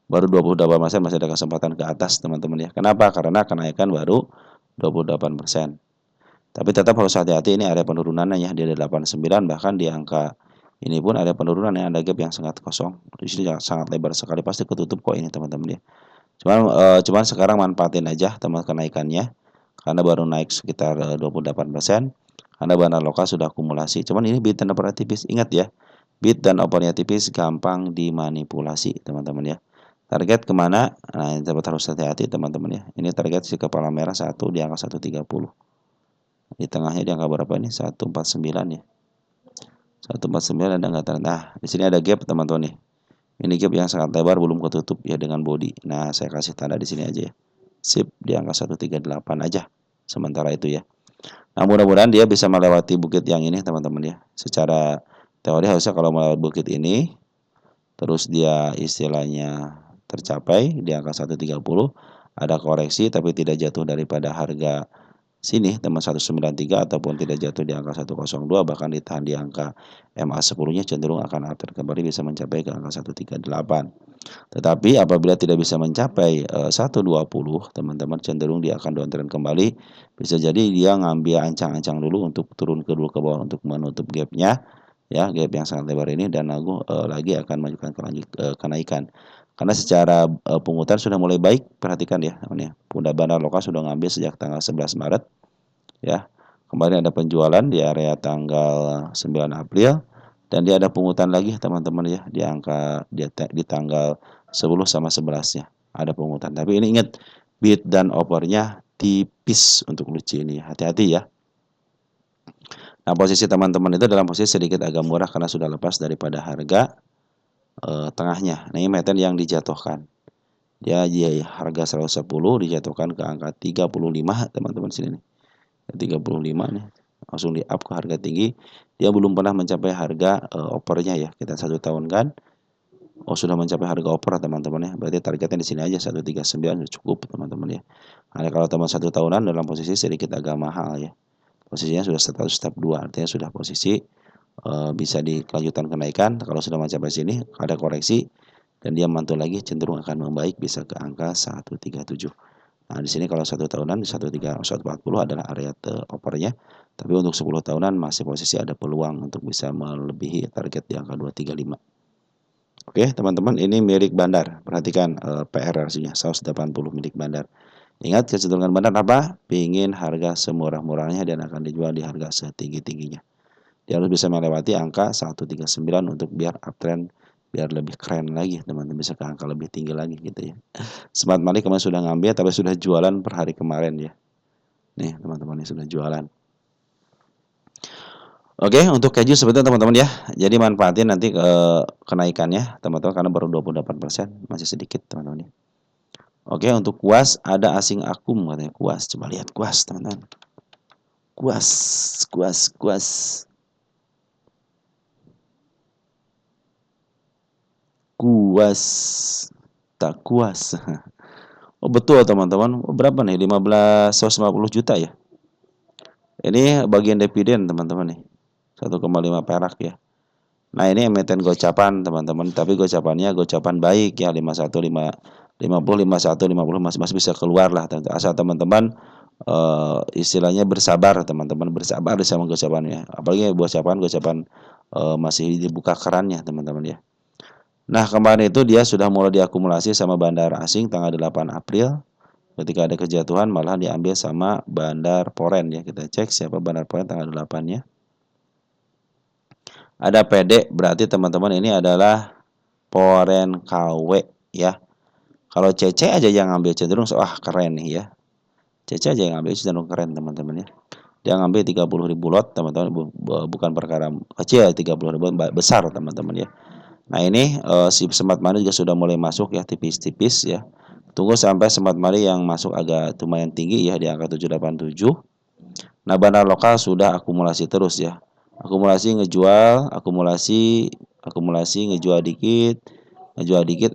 A: Baru 28%, masih ada kesempatan ke atas teman-teman ya. Kenapa? Karena kenaikan baru 28%. Tapi tetap harus hati-hati, ini area penurunannya ya, di 89 bahkan di angka Ini pun ada penurunan ya, ada gap yang sangat kosong. Di sini sangat lebar sekali, pasti ketutup kok ini teman-teman ya. Cuman sekarang manfaatin aja teman kenaikannya karena baru naik sekitar 28%. Karena bahan lokal sudah akumulasi. Cuman ini bid dan opernya tipis. Ingat ya, bid dan opernya tipis gampang dimanipulasi teman-teman ya. Target kemana? Nah, ini harus hati-hati teman-teman ya. Ini target si kepala merah 1 di angka 130. Di tengahnya di angka berapa ini? 149 ya. 149 ada nggak? Nah, di sini ada gap teman-teman nih. Ini gap yang sangat lebar belum ketutup ya dengan body. Nah, saya kasih tanda di sini aja ya. Sip di angka 138 aja. Sementara itu ya. Nah, mudah-mudahan dia bisa melewati bukit yang ini teman-teman ya. Secara teori harusnya kalau melewati bukit ini terus dia istilahnya tercapai di angka 130, ada koreksi tapi tidak jatuh daripada harga sini teman 193 ataupun tidak jatuh di angka 102, bahkan ditahan di angka MA10-nya cenderung akan uptrend kembali bisa mencapai ke angka 138. Tetapi apabila tidak bisa mencapai 120, teman-teman cenderung dia akan downtrend kembali. Bisa jadi dia ngambil ancang-ancang dulu untuk turun ke bawah untuk menutup gapnya ya, gap yang sangat lebar ini, dan lagi akan menunjukkan kenaikan. Karena secara pungutan sudah mulai baik, perhatikan ya, Bunda Bandar Lokal sudah ngambil sejak tanggal 11 Maret ya. Kemarin ada penjualan di area tanggal 9 April dan dia ada pungutan lagi teman-teman ya di angka di tanggal 10 sama 11 ya. Ada pungutan. Tapi ini ingat, bid dan opernya tipis untuk Luci ini. Hati-hati ya. Nah, posisi teman-teman itu dalam posisi sedikit agak murah karena sudah lepas daripada harga tengahnya. Nah, ini meten yang dijatuhkan. Dia harga 110 dijatuhkan ke angka 35 teman-teman sini nih. 35 nih. Langsung di up ke harga tinggi. Dia belum pernah mencapai harga opernya ya. Kita 1 tahun kan. Oh, sudah mencapai harga oper teman-teman ya. Berarti targetnya di sini aja 139 cukup teman-teman ya. Nah, kalau teman 1 tahunan dalam posisi sedikit agak mahal ya. Posisinya sudah status step 2, artinya sudah posisi bisa dikelanjutan kenaikan. Kalau sudah mencapai sini ada koreksi dan dia mantul lagi cenderung akan membaik bisa ke angka 137. Nah, di sini kalau 1 tahunan di 140 adalah area opernya. Tapi untuk 10 tahunan masih posisi ada peluang untuk bisa melebihi target di angka 235. Oke, teman-teman, ini milik Bandar. Perhatikan PR RC-nya 180 milik Bandar. Ingat kecenderungan Bandar apa? Pingin harga semurah-murahnya dan akan dijual di harga setinggi-tingginya. Dia harus bisa melewati angka 139 untuk biar uptrend, biar lebih keren lagi, teman-teman, bisa ke angka lebih tinggi lagi gitu ya. Smart Money kemarin sudah ngambil tapi sudah jualan per hari kemarin ya. Nih, teman-teman, ini sudah jualan. Oke, untuk keju sebetulnya teman-teman ya. Jadi manfaatin nanti kenaikannya teman-teman karena baru 28%, masih sedikit teman-teman ya. Oke, untuk kuas ada asing akum katanya kuas. Coba lihat kuas teman-teman. Kuas, kuas, kuas. Kuas. Tak kuas. Oh, betul teman-teman. Berapa nih? 150 juta ya. Ini bagian dividen teman-teman nih. 1,5 perak ya. Nah, ini emiten gocapan teman-teman, tapi gocapannya gocapan baik ya, 50 51 50 masih bisa keluar lah, asal teman-teman istilahnya bersabar teman-teman, bersabar sama gocapannya. Apalagi gocapan masih dibuka kerannya teman-teman ya. Nah, kemarin itu dia sudah mulai diakumulasi sama bandar asing tanggal 8 April. Ketika ada kejatuhan malah diambil sama bandar Poren ya. Kita cek siapa bandar Poren tanggal 8-nya. Ada PD, berarti teman-teman ini adalah Poren KW ya. Kalau CC aja yang ngambil cenderung keren nih ya. CC aja yang ngambil cenderung keren teman-teman ya. Dia ngambil 30.000 lot teman-teman, bukan perkara kecil, 30.000 besar teman-teman ya. Nah, ini si Smart Money juga sudah mulai masuk ya, tipis-tipis ya. Tunggu sampai Smart Money yang masuk agak lumayan tinggi ya di angka 787. Nah, bandar lokal sudah akumulasi terus ya. Akumulasi ngejual, akumulasi ngejual dikit,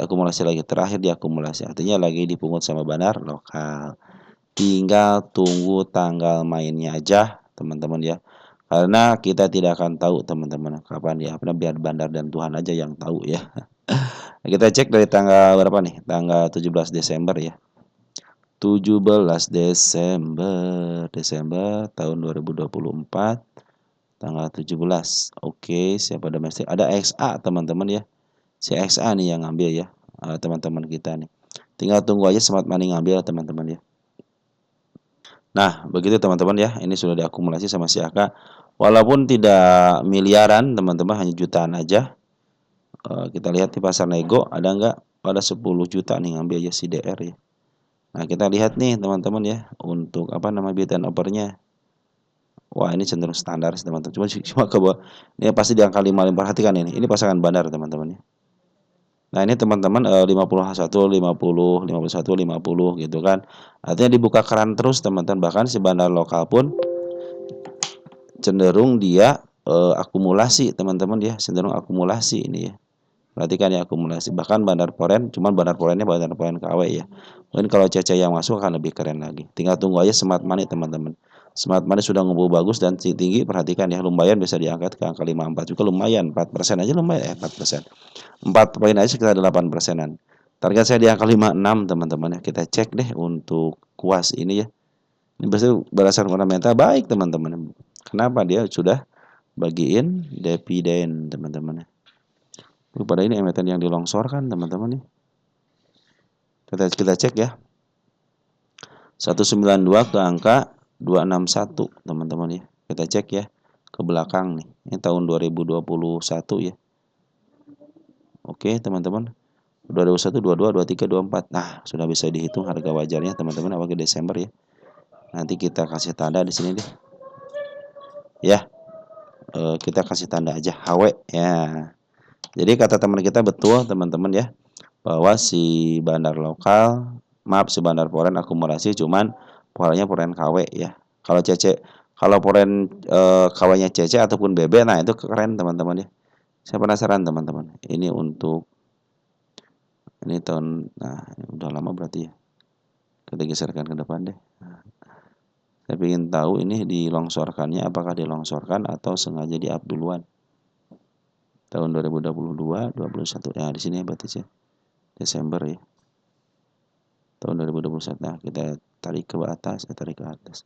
A: akumulasi lagi, terakhir diakumulasi. Artinya lagi dipungut sama bandar lokal. Tinggal tunggu tanggal mainnya aja, teman-teman ya. Karena kita tidak akan tahu teman-teman kapan ya. Biar bandar dan Tuhan aja yang tahu ya. Kita cek dari tanggal berapa nih? Tanggal 17 Desember ya. 17 Desember tahun 2024. tanggal 17. Oke, siapa domestik? Ada XA teman-teman ya. Si XA nih yang ngambil ya, teman-teman kita nih. Tinggal tunggu aja smart money ngambil teman-teman ya. Nah, begitu teman-teman ya. Ini sudah diakumulasi sama si AK. Walaupun tidak miliaran teman-teman, hanya jutaan aja. Kita lihat di pasar nego ada nggak? Pada 10 juta nih ngambil aja si DR ya. Nah, kita lihat nih teman-teman ya untuk apa nama bid and offer-nya. Wah, ini cenderung standar sih teman-teman. Cuma ke bawah. Ini pasti di angka 5. Perhatikan ini. Ini pasangan bandar teman-teman ya. Nah, ini teman-teman 51, 50, 51, 50 gitu kan. Artinya dibuka keran terus teman-teman. Bahkan si bandar lokal pun cenderung dia akumulasi teman-teman ya. Cenderung akumulasi ini ya. Perhatikan ya akumulasi. Bahkan bandar poren, cuman bandar porennya bandar poren KW ya. Mungkin kalau CC yang masuk akan lebih keren lagi. Tinggal tunggu aja smart money teman-teman. Smart money sudah ngumpul bagus dan tinggi. Perhatikan ya, lumayan bisa diangkat ke angka 54 juga lumayan. 4% aja lumayan. 4%. 4 poin aja sekitar 8%-an. Target saya di angka 56 teman-teman ya. Kita cek deh untuk kuas ini ya. Ini berdasarkan fundamental baik teman-teman. Kenapa dia sudah bagiin dividen teman-teman ya. Pada ini emiten yang dilongsorkan teman-teman nih. Kita cek ya. 192 ke angka 261 teman-teman ya. Kita cek ya ke belakang nih. Ini tahun 2021 ya. Oke, teman-teman. 2021, 22, 23, 24. Nah, sudah bisa dihitung harga wajarnya teman-teman apalagi Desember ya. Nanti kita kasih tanda di sini deh. Ya. Kita kasih tanda aja HW ya. Jadi kata teman kita betul teman-teman ya. Bahwa si bandar lokal, maaf si bandar poren akumulasi cuman polanya poren KW ya. Kalau CC, kalau poren KW-nya CC ataupun BB, nah itu keren teman-teman ya. Saya penasaran teman-teman. Ini untuk ini tahun, nah ini udah lama berarti ya. Kita geserkan ke depan deh. Nah, saya ingin tahu ini dilongsorkannya apakah dilongsorkan atau sengaja di-up duluan. Tahun 2022, 21 ya di sini ya berarti sih. Desember ya. Tahun 2021. Nah, kita tarik ke atas, tarik ke atas.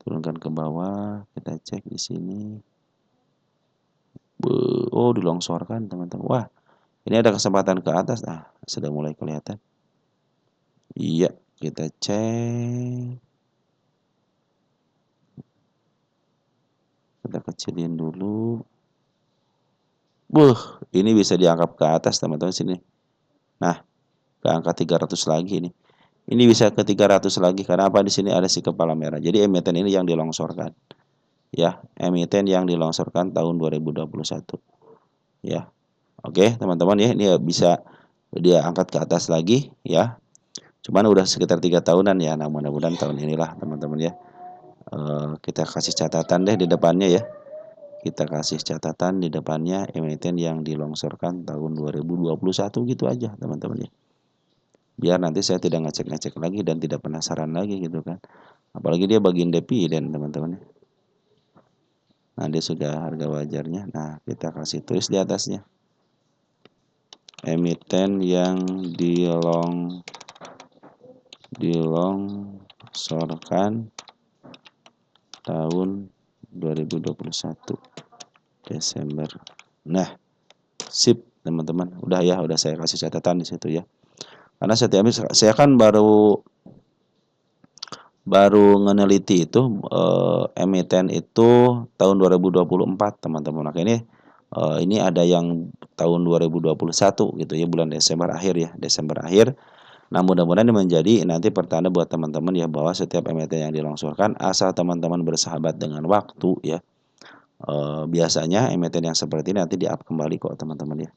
A: Turunkan ke bawah, kita cek di sini. Oh, dilongsorkan, teman-teman. Wah, ini ada kesempatan ke atas. Ah, sudah mulai kelihatan. Iya, kita cek. Kita kecilin dulu. Ini bisa diangkat ke atas, teman-teman sini. Nah, ke angka 300 lagi nih. Ini bisa ke 300 lagi karena apa di sini ada si kepala merah. Jadi emiten ini yang dilongsorkan. Ya, emiten yang dilongsorkan tahun 2021. Ya. Oke, teman-teman ya, ini bisa dia angkat ke atas lagi ya. Cuman udah sekitar 3 tahunan ya. Nah, mudah-mudahan tahun inilah teman-teman ya. Kita kasih catatan deh di depannya ya. Kita kasih catatan di depannya emiten yang dilongsorkan tahun 2021 gitu aja, teman-teman ya. Biar nanti saya tidak ngecek-ngecek lagi dan tidak penasaran lagi gitu kan. Apalagi dia bagian dividen teman-teman. Nah, dia sudah harga wajarnya. Nah, kita kasih tulis di atasnya. Emiten yang dilongsorkan tahun 2021 Desember. Nah, sip teman-teman. Udah ya, udah saya kasih catatan di situ ya. Karena saya kan baru meneliti itu emiten itu tahun 2024 teman-teman. Nah, ini ada yang tahun 2021 gitu ya, bulan Desember akhir ya, Desember akhir. Nah, mudah-mudahan ini menjadi nanti pertanda buat teman-teman ya bahwa setiap emiten yang dilongsorkan asal teman-teman bersahabat dengan waktu ya. Biasanya emiten yang seperti ini nanti di-up kembali kok teman-teman ya.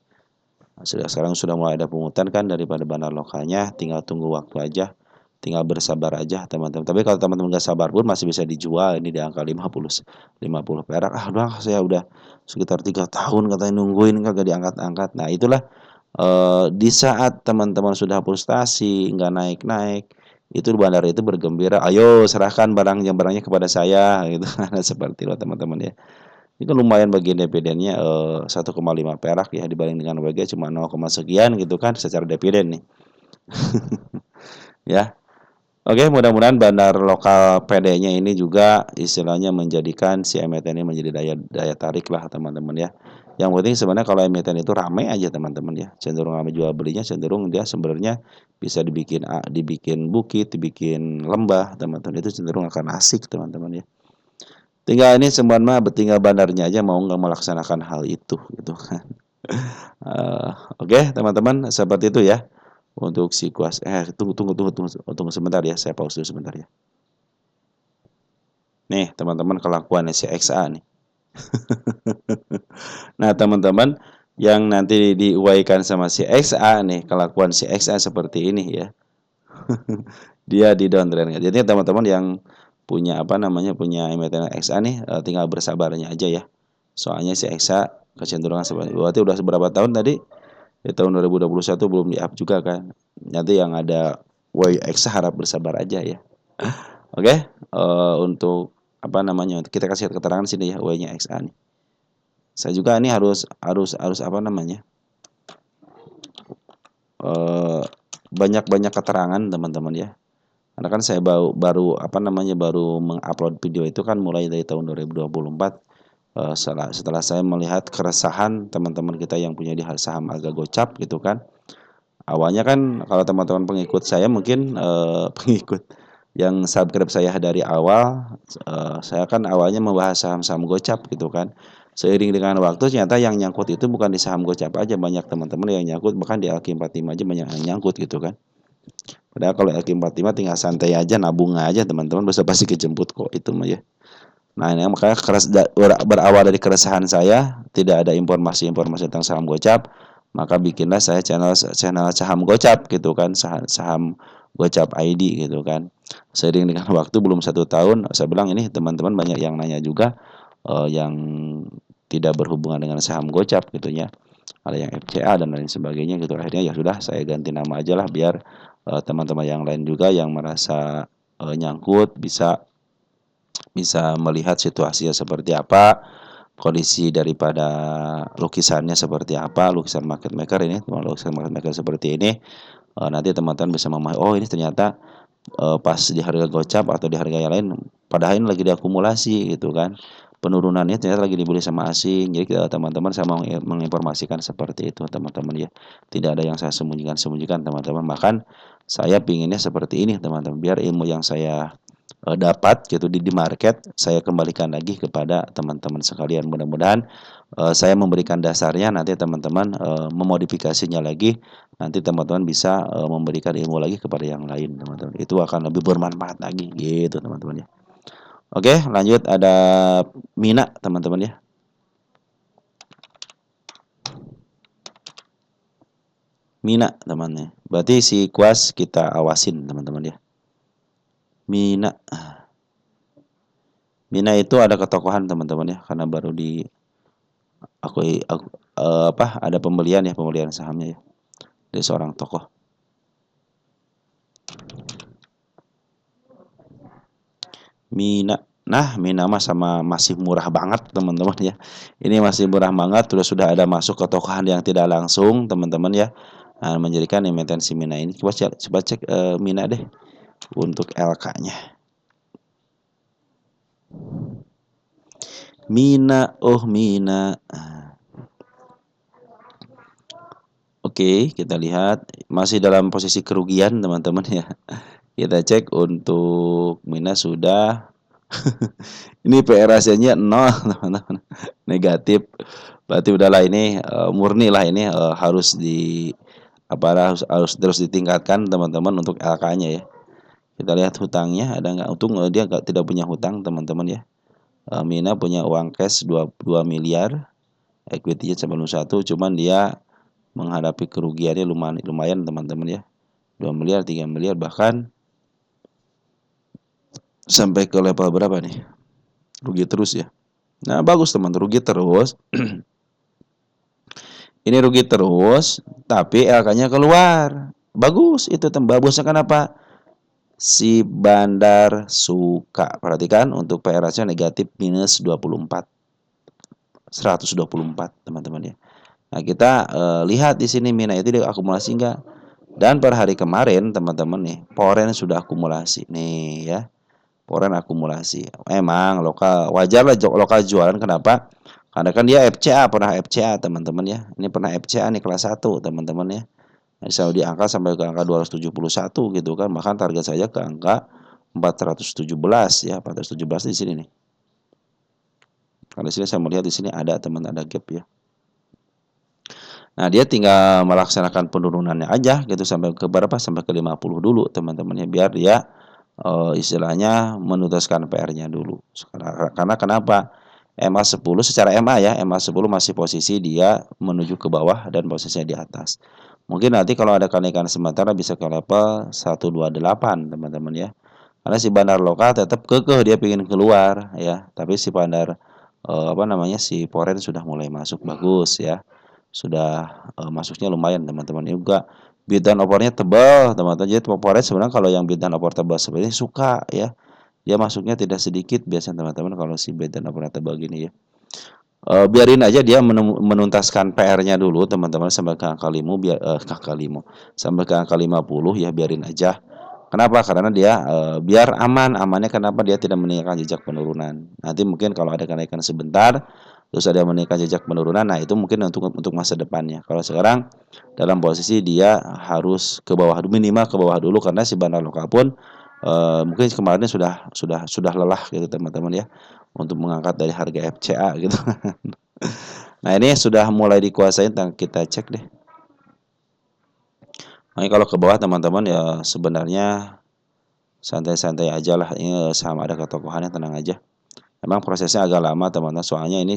A: Sekarang sudah mulai ada pungutan kan daripada bandar lokalnya, tinggal tunggu waktu aja, tinggal bersabar aja teman-teman. Tapi kalau teman-teman nggak sabar pun masih bisa dijual ini di angka 50 perak. Ah udah saya udah sekitar 3 tahun katanya nungguin kagak diangkat-angkat. Nah itulah di saat teman-teman sudah frustasi nggak naik-naik, itu bandar itu bergembira, ayo serahkan barangnya kepada saya gitu. Seperti itu teman-teman ya. Ini kan lumayan bagian dividennya 1,5 perak ya dibanding dengan WG cuma 0, sekian gitu kan secara dividen nih. Ya. Oke, mudah-mudahan bandar lokal PD-nya ini juga istilahnya menjadikan si emiten ini menjadi daya daya tarik lah teman-teman ya. Yang penting sebenarnya kalau emiten itu ramai aja teman-teman ya. Cenderung ramai jual belinya, cenderung dia sebenarnya bisa dibikin bukit, dibikin lembah teman-teman. Itu cenderung akan asik teman-teman ya. Tinggal ini semuanya tinggal bandarnya aja mau nggak melaksanakan hal itu gitu kan. Oke, teman-teman, seperti itu ya untuk si kuas. Tunggu sebentar ya, saya pause dulu sebentar ya. Nih, teman-teman, kelakuannya si XA nih. Nah, teman-teman, yang nanti diuaikan sama si XA nih, kelakuan si XA seperti ini ya. Dia di downtrend. Jadi teman-teman yang punya apa namanya punya emiten XA nih, tinggal bersabarnya aja ya. Soalnya si XA kecenderungan seperti berarti udah seberapa tahun tadi? Di tahun 2021 belum di-up juga kan. Nanti yang ada YXA harap bersabar aja ya. Oke, untuk apa namanya? Kita kasih keterangan sini ya Y-nya XA nih. Saya juga ini harus apa namanya? Banyak-banyak keterangan teman-teman ya. Karena kan saya baru apa namanya baru mengupload video itu kan mulai dari tahun 2024. Setelah saya melihat keresahan teman-teman kita yang punya di saham agak gocap gitu kan. Awalnya kan kalau teman-teman pengikut saya mungkin pengikut yang subscribe saya dari awal, saya kan awalnya membahas saham-saham gocap gitu kan. Seiring dengan waktu ternyata yang nyangkut itu bukan di saham gocap aja, banyak teman-teman yang nyangkut, bahkan di Alkim 45 aja banyak yang nyangkut gitu kan. Padahal kalau Alkim 45 tinggal santai aja, nabung aja teman-teman, bisa pasti kejemput kok itu mah ya. Nah ini makanya berawal dari keresahan saya, tidak ada informasi-informasi tentang saham gocap, maka bikinlah saya channel saham gocap gitu kan, saham gocap ID gitu kan. Seiring dengan waktu belum 1 tahun, saya bilang ini teman-teman banyak yang nanya juga, yang tidak berhubungan dengan saham gocap gitu ya, ada yang FCA dan lain sebagainya gitu. Akhirnya ya sudah saya ganti nama aja lah biar teman-teman yang lain juga yang merasa nyangkut bisa melihat situasinya seperti apa, kondisi daripada lukisannya seperti apa, lukisan market maker ini, lukisan market maker seperti ini, nanti teman-teman bisa memahami, oh ini ternyata pas di harga gocap atau di harga yang lain, padahal ini lagi diakumulasi gitu kan, penurunannya ternyata lagi dibeli sama asing. Jadi teman-teman saya mau menginformasikan seperti itu teman-teman ya, tidak ada yang saya sembunyikan teman-teman, bahkan saya pinginnya seperti ini teman-teman, biar ilmu yang saya dapat gitu di market saya kembalikan lagi kepada teman-teman sekalian. Mudah-mudahan saya memberikan dasarnya, nanti teman-teman memodifikasinya lagi, nanti teman-teman bisa memberikan ilmu lagi kepada yang lain teman-teman, itu akan lebih bermanfaat lagi gitu teman-teman ya. Oke, lanjut ada Mina teman-teman ya. Mina temannya, berarti si kuas kita awasin teman-teman ya. Mina itu ada ketokohan teman-teman ya, karena baru di aku ada pembelian sahamnya ya dari seorang tokoh. Mina. Nah, Mina mah sama masih murah banget teman-teman ya. Ini masih murah banget, terus sudah ada masuk ke tokohan yang tidak langsung teman-teman ya. Nah, menjadikan emiten si Mina ini. Coba cek Mina deh untuk LK-nya. Mina, oh Mina. Oke, kita lihat masih dalam posisi kerugian teman-teman ya. Kita cek untuk Mina sudah ini PR ratio-nya 0 teman-teman, negatif. Berarti udahlah ini murni lah ini harus harus terus ditingkatkan teman-teman untuk LK-nya ya. Kita lihat hutangnya ada nggak? Untung dia tidak punya hutang teman-teman ya. Mina punya uang cash 2 miliar, equity-nya 91, cuman dia menghadapi kerugiannya lumayan teman-teman ya. 2 miliar, 3 miliar, bahkan sampai ke level berapa nih? Rugi terus ya. Nah, bagus teman, rugi terus. Ini rugi terus, tapi LK-nya keluar. Bagus itu bagusnya kenapa? Si bandar suka. Perhatikan untuk PR ratio negatif minus 24. 124 teman-teman ya. Nah, kita lihat di sini Mina itu diakumulasi enggak? Dan per hari kemarin teman-teman nih, Poren sudah akumulasi nih ya. Poren akumulasi. Emang lokal wajar lah lokal jualan, kenapa? Karena kan dia FCA, pernah FCA teman-teman ya. Ini pernah FCA nih kelas 1 teman-teman ya. Selalu diangkat sampai ke angka 271 gitu kan. Bahkan target saya ke angka 417 ya, 417 di sini nih. Kalau di sini saya melihat di sini ada ada gap ya. Nah, dia tinggal melaksanakan penurunannya aja gitu sampai ke berapa? Sampai ke 50 dulu teman-teman ya, biar dia istilahnya menuntaskan PR-nya dulu. Karena kenapa? MA10 secara MA ya, MA10 masih posisi dia menuju ke bawah dan posisinya di atas. Mungkin nanti kalau ada kenaikan sementara bisa ke level 128 teman-teman ya. Karena si bandar lokal tetap kekeh dia ingin keluar ya, tapi si bandar si Poren sudah mulai masuk bagus ya. Sudah masuknya lumayan teman-teman. Ini juga bid dan opornya tebal teman-teman. Jadi Poren sebenarnya kalau yang bid dan opor tebal seperti ini suka ya. Dia masuknya tidak sedikit biasanya teman-teman kalau si bid dan opornya tebal gini ya. Biarin aja dia menuntaskan PR-nya dulu teman-teman sampai ke angka 5 sampai ke angka 50 ya, biarin aja. Kenapa? Karena dia biar amannya kenapa dia tidak meninggalkan jejak penurunan. Nanti mungkin kalau ada kenaikan sebentar terus ada meninggalkan jejak penurunan, nah itu mungkin untuk masa depannya. Kalau sekarang dalam posisi dia harus ke bawah, minimal ke bawah dulu, karena si bandar lokal pun mungkin kemarin sudah lelah gitu teman-teman ya, untuk mengangkat dari harga FCA gitu. Nah, ini sudah mulai dikuasai, kita cek deh. Nah, kalau ke bawah teman-teman ya sebenarnya santai-santai aja lah, ini sama ada ketokohannya, tenang aja. Emang prosesnya agak lama teman-teman, soalnya ini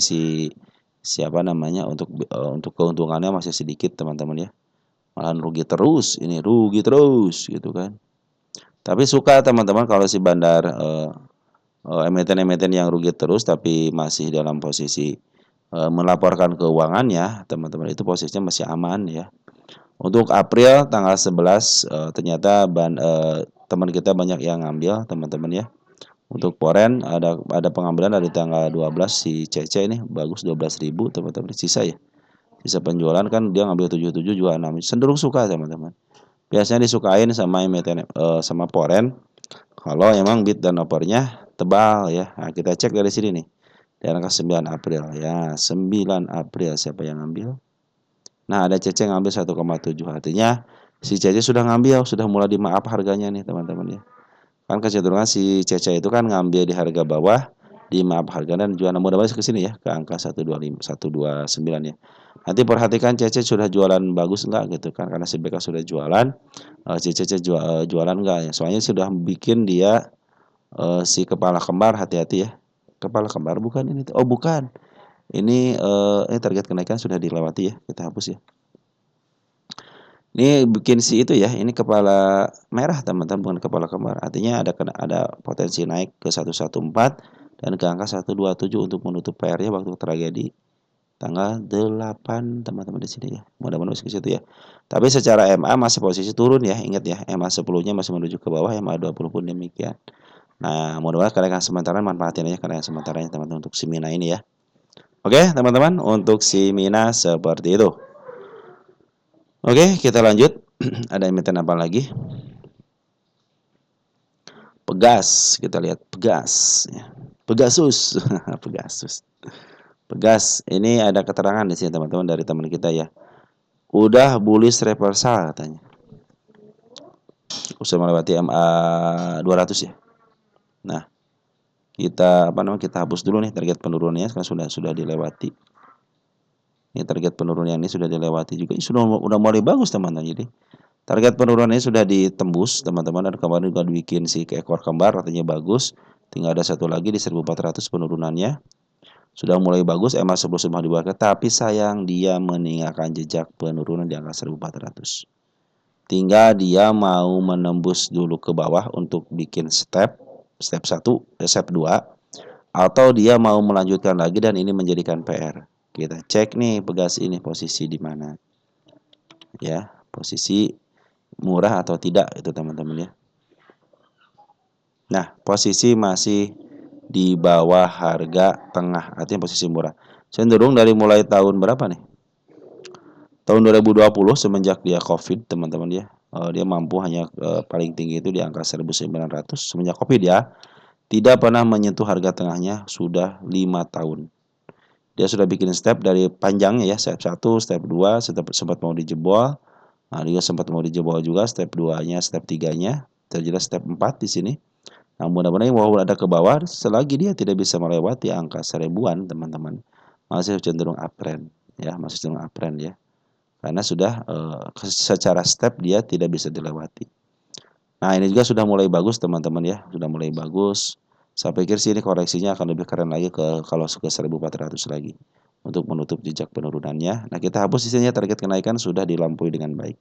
A: siapa namanya untuk keuntungannya masih sedikit teman-teman ya. Malah rugi terus gitu kan. Tapi suka teman-teman kalau si bandar emiten-emiten yang rugi terus tapi masih dalam posisi melaporkan keuangannya teman-teman, itu posisinya masih aman ya. Untuk April tanggal 11 ternyata teman kita banyak yang ngambil teman-teman ya. Untuk Poren ada pengambilan dari tanggal 12 si CC ini bagus 12.000 teman-teman, sisa ya. Sisa penjualan kan dia ngambil 77 jual 6. Cenderung suka teman-teman. Biasanya disukain sama emiten sama Poren kalau emang bid dan opernya tebal ya. Nah, kita cek dari sini nih. Di angka 9 April ya. 9 April siapa yang ngambil? Nah, ada CC ngambil 1,7. Artinya si CC sudah ngambil, sudah mulai dimaaf harganya nih teman-teman ya. Kan kecenderungan si CC itu kan ngambil di harga bawah, di maaf harga dan jualan mudah-mudahan ke sini ya, ke angka 125 129 ya. Nanti perhatikan CC sudah jualan bagus enggak gitu kan, karena si BK sudah jualan, si CC jualan enggak ya. Soalnya sudah bikin dia si kepala kembar, hati-hati ya. Kepala kembar bukan ini. Oh, bukan. Ini target kenaikan sudah dilewati ya. Kita hapus ya. Ini bikin si itu ya, ini kepala merah teman-teman, bukan kepala kembar. Artinya ada potensi naik ke 114 dan ke angka 127 untuk menutup PR-nya waktu tragedi tanggal 8 teman-teman di sini ya. Mudah-mudahan masih ke situ ya. Tapi secara MA masih posisi turun ya. Ingat ya, MA 10-nya masih menuju ke bawah, MA 20 pun demikian. Nah, mudah-mudahan kenaikan sementara manfaatin aja kenaikan sementaranya teman-teman untuk si Mina ini ya. Oke, teman-teman, untuk si Mina seperti itu. Oke, kita lanjut. Ada emiten apa lagi? Pegas, kita lihat Pegas. Pegasus, Pegasus. Pegas, ini ada keterangan di sini teman-teman dari teman kita ya. Udah bullish reversal katanya. Udah melewati MA 200 ya. Nah, kita hapus dulu nih target penurunannya karena sudah dilewati. Ini target penurunannya ini sudah dilewati juga. Ini sudah mulai bagus teman-teman. Jadi target penurunannya sudah ditembus teman-teman, dan kemarin juga dibikin si ekor kembar artinya bagus. Tinggal ada satu lagi di 1400 penurunannya. Sudah mulai bagus, MA 10 sudah di bawah, tapi sayang dia meninggalkan jejak penurunan di angka 1400. Tinggal dia mau menembus dulu ke bawah untuk bikin step 1, step 2, atau dia mau melanjutkan lagi dan ini menjadikan PR. Kita cek nih Pegas ini posisi di mana. Ya, posisi murah atau tidak itu teman-teman ya. Nah, posisi masih di bawah harga tengah, artinya posisi murah. Cenderung dari mulai tahun berapa nih? Tahun 2020 semenjak dia Covid, teman-teman ya. dia mampu hanya paling tinggi itu di angka 1.900 semenjak Covid ya. Tidak pernah menyentuh harga tengahnya sudah 5 tahun. Dia sudah bikin step dari panjangnya ya, step 1, step 2, sempat mau dijebol. Nah, dia sempat mau dijebol juga step 2-nya, step 3-nya, terjelas step 4 di sini. Nah, mudah-mudahan walaupun ada ke bawah, selagi dia tidak bisa melewati angka 1000-an, teman-teman, masih cenderung uptrend ya, masih cenderung uptrend ya. Karena sudah secara step dia tidak bisa dilewati. Nah, ini juga sudah mulai bagus, teman-teman ya, sudah mulai bagus. Saya pikir sih ini koreksinya akan lebih keren lagi kalau ke 1400 lagi untuk menutup jejak penurunannya. Nah, kita hapus sisinya, target kenaikan sudah dilampaui dengan baik.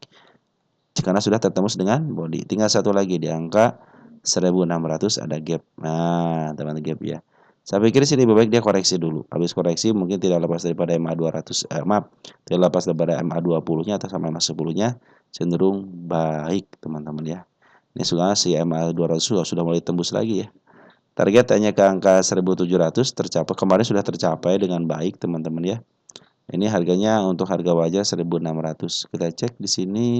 A: Karena sudah tertembus dengan body. Tinggal satu lagi di angka 1600 ada gap. Nah, teman gap ya. Saya pikir sih lebih baik dia koreksi dulu. Habis koreksi mungkin tidak lepas daripada MA 200 maaf, tidak lepas daripada MA 20-nya atau sama MA 10-nya cenderung baik, teman-teman ya. Ini sudah si MA 200 sudah mulai tembus lagi ya. Target hanya ke angka 1700 tercapai. Kemarin sudah tercapai dengan baik, teman-teman ya. Ini harganya untuk harga wajar 1600. Kita cek di sini.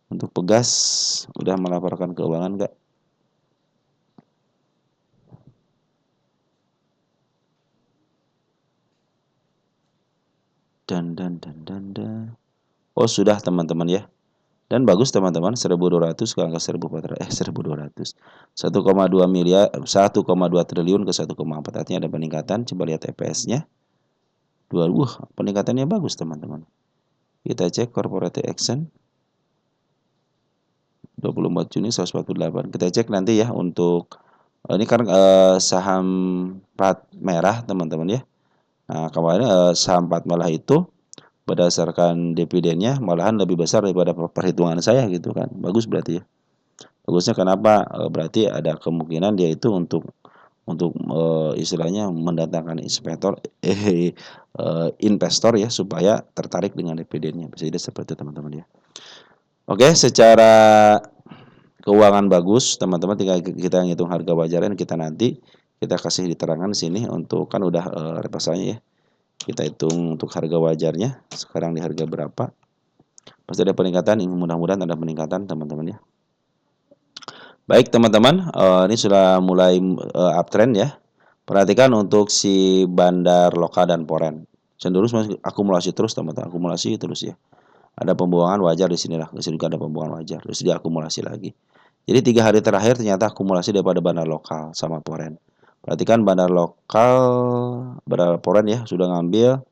A: Untuk Pegas udah melaporkan keuangan nggak? Dan. Oh, sudah teman-teman ya. Dan bagus teman-teman, 1200 ke angka 1400 1200. 1,2 miliar 1,2 triliun ke 1,4, artinya ada peningkatan. Coba lihat EPS-nya. Peningkatannya bagus teman-teman. Kita cek corporate action 24 Juni 148. Kita cek nanti ya untuk ini kan saham plat merah teman-teman ya. Nah, kemarin saham plat merah itu berdasarkan dividennya malahan lebih besar daripada perhitungan saya gitu kan. Bagus berarti ya. Bagusnya kenapa? Berarti ada kemungkinan dia itu untuk istilahnya mendatangkan investor ya supaya tertarik dengan dividennya. Bisa jadi seperti itu teman-teman ya. Oke, secara keuangan bagus, teman-teman tinggal kita ngitung harga wajarnya kita nanti kita kasih diterangkan di sini untuk kan udah repasannya ya. Kita hitung untuk harga wajarnya sekarang di harga berapa. Pasti ada peningkatan, ini mudah-mudahan ada peningkatan teman-teman ya. Baik teman-teman, ini sudah mulai uptrend ya. Perhatikan untuk si bandar lokal dan poren. Cenderung masih akumulasi terus teman-teman, akumulasi terus ya. Ada pembuangan wajar di sini lah, di sini juga ada pembuangan wajar, terus diakumulasi lagi. Jadi 3 hari terakhir ternyata akumulasi daripada bandar lokal sama poren. Perhatikan bandar lokal, bandar poren ya sudah ngambil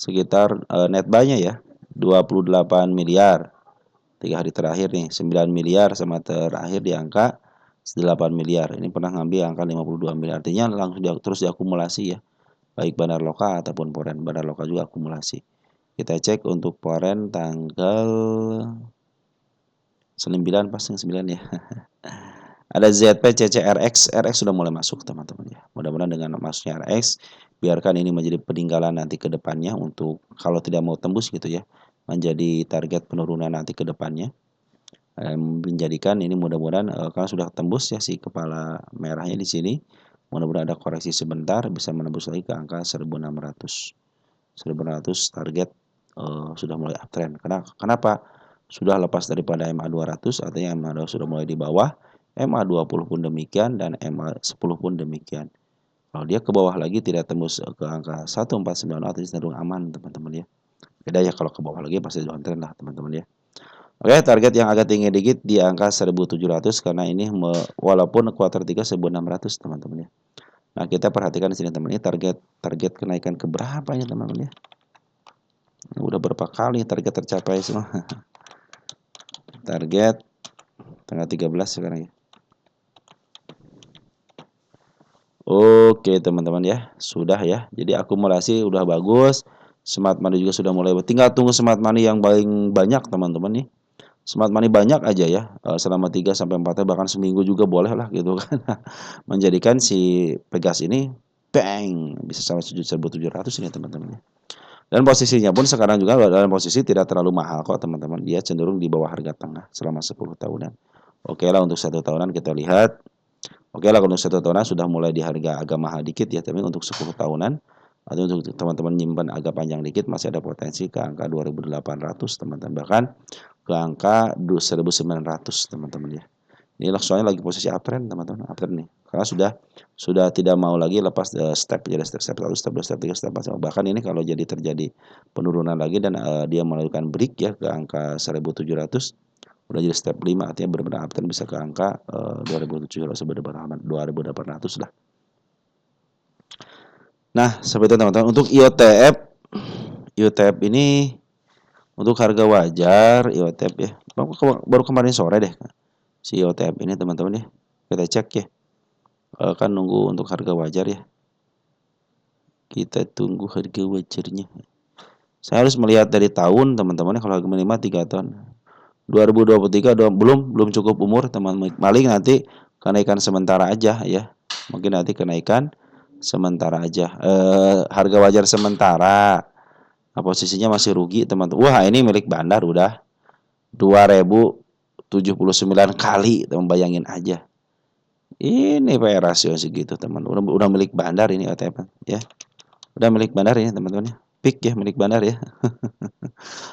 A: sekitar net buy-nya ya 28 miliar. 3 hari terakhir nih 9 miliar sama terakhir di angka 8 miliar. Ini pernah ngambil angka 52 miliar. Artinya langsung terus diakumulasi ya. Baik bandar lokal ataupun poren. Bandar lokal juga akumulasi. Kita cek untuk poren tanggal 9 pas 9 ya. Ada ZP CCRX, RX sudah mulai masuk teman-teman ya. Mudah-mudahan dengan masuknya RX, biarkan ini menjadi peninggalan nanti ke depannya untuk kalau tidak mau tembus gitu ya, menjadi target penurunan nanti ke depannya. Menjadikan ini mudah-mudahan kalau sudah tembus ya si kepala merahnya di sini, mudah-mudahan ada koreksi sebentar bisa menembus lagi ke angka 1600. 1600 target sudah mulai uptrend. Kenapa? Sudah lepas daripada MA 200, artinya MA 200 sudah mulai di bawah. MA 20 pun demikian dan MA 10 pun demikian. Kalau dia ke bawah lagi tidak tembus ke angka 149 artinya cenderung aman teman-teman ya. Beda ya kalau ke bawah lagi pasti downtrend lah teman-teman ya. Oke, target yang agak tinggi dikit di angka 1700 karena ini walaupun kuartal 3 1600 teman-teman ya. Nah, kita perhatikan di sini teman, ini target kenaikan ke berapa ya teman-teman ya? Udah berapa kali target tercapai semua. Target tanggal 13 sekarang ya. Oke teman-teman ya, sudah ya. Jadi akumulasi udah bagus. Smart money juga sudah mulai. Tinggal tunggu smart money yang paling banyak teman-teman nih. Smart money banyak aja ya. Selama 3 sampai 4 hari bahkan seminggu juga boleh lah gitu kan. Menjadikan si Pegas ini bang bisa sampai 1.700 ini teman-teman ya. Dan posisinya pun sekarang juga dalam posisi tidak terlalu mahal kok teman-teman. Dia cenderung di bawah harga tengah selama 10 tahunan. Oke lah untuk 1 tahunan kita lihat. Oke lah untuk 1 tahunan sudah mulai di harga agak mahal dikit ya. Tapi untuk 10 tahunan atau untuk teman-teman nyimpan agak panjang dikit masih ada potensi ke angka 2.800 teman-teman. Bahkan ke angka 1900 teman-teman ya. Ini soalnya lagi posisi uptrend teman-teman, uptrend nih. Karena sudah tidak mau lagi lepas step jadi step 1, step 2, step 3, step 4. Bahkan ini kalau jadi terjadi penurunan lagi dan dia melakukan break ya ke angka 1700, udah jadi step 5, artinya benar-benar uptrend bisa ke angka 2700 2800 lah. Nah, seperti itu teman-teman. Untuk IOTF ini untuk harga wajar IOTF ya. Baru kemarin sore deh si IOTF ini teman-teman ya. Kita cek ya. Kan nunggu untuk harga wajar ya. Kita tunggu harga wajarnya. Saya harus melihat dari tahun teman-teman ya, kalau harga minimal 3 tahun. 2023 belum cukup umur teman-teman. Paling nanti kenaikan sementara aja ya. Mungkin nanti kenaikan sementara aja. Harga wajar sementara. Nah, posisinya masih rugi teman-teman. Wah, ini milik bandar udah 2079 kali, teman bayangin aja. Ini PE rasio segitu, teman. Udah milik bandar ini OTP ya. Udah milik bandar ya, teman-teman ya. Peak ya milik bandar ya.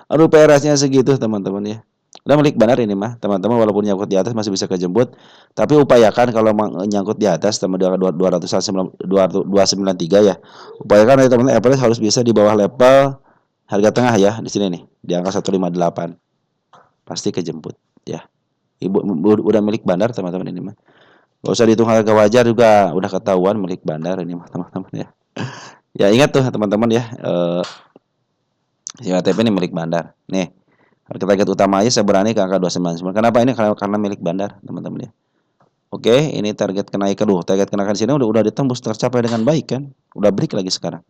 A: Aduh, PE-nya segitu, teman-teman ya. Udah milik bandar ini mah, teman-teman, walaupun nyangkut di atas masih bisa kejemput, tapi upayakan kalau nyangkut di atas teman 293 ya. Upayakan ya teman-teman, average harus bisa di bawah level harga tengah ya di sini nih, di angka 158. Pasti kejemput ya. Ibu udah milik bandar teman-teman ini mah. Gak usah dihitung harga wajar juga udah ketahuan milik bandar ini mah teman-teman ya. Ya ingat tuh teman-teman ya, si OTP ini milik bandar. Nih, harga target utama aja saya berani ke angka 299. Kenapa ini? Karena milik bandar teman-teman ya. Oke, ini target kenaikan. Target kenaikan sini udah ditembus, tercapai dengan baik kan. Udah break lagi sekarang.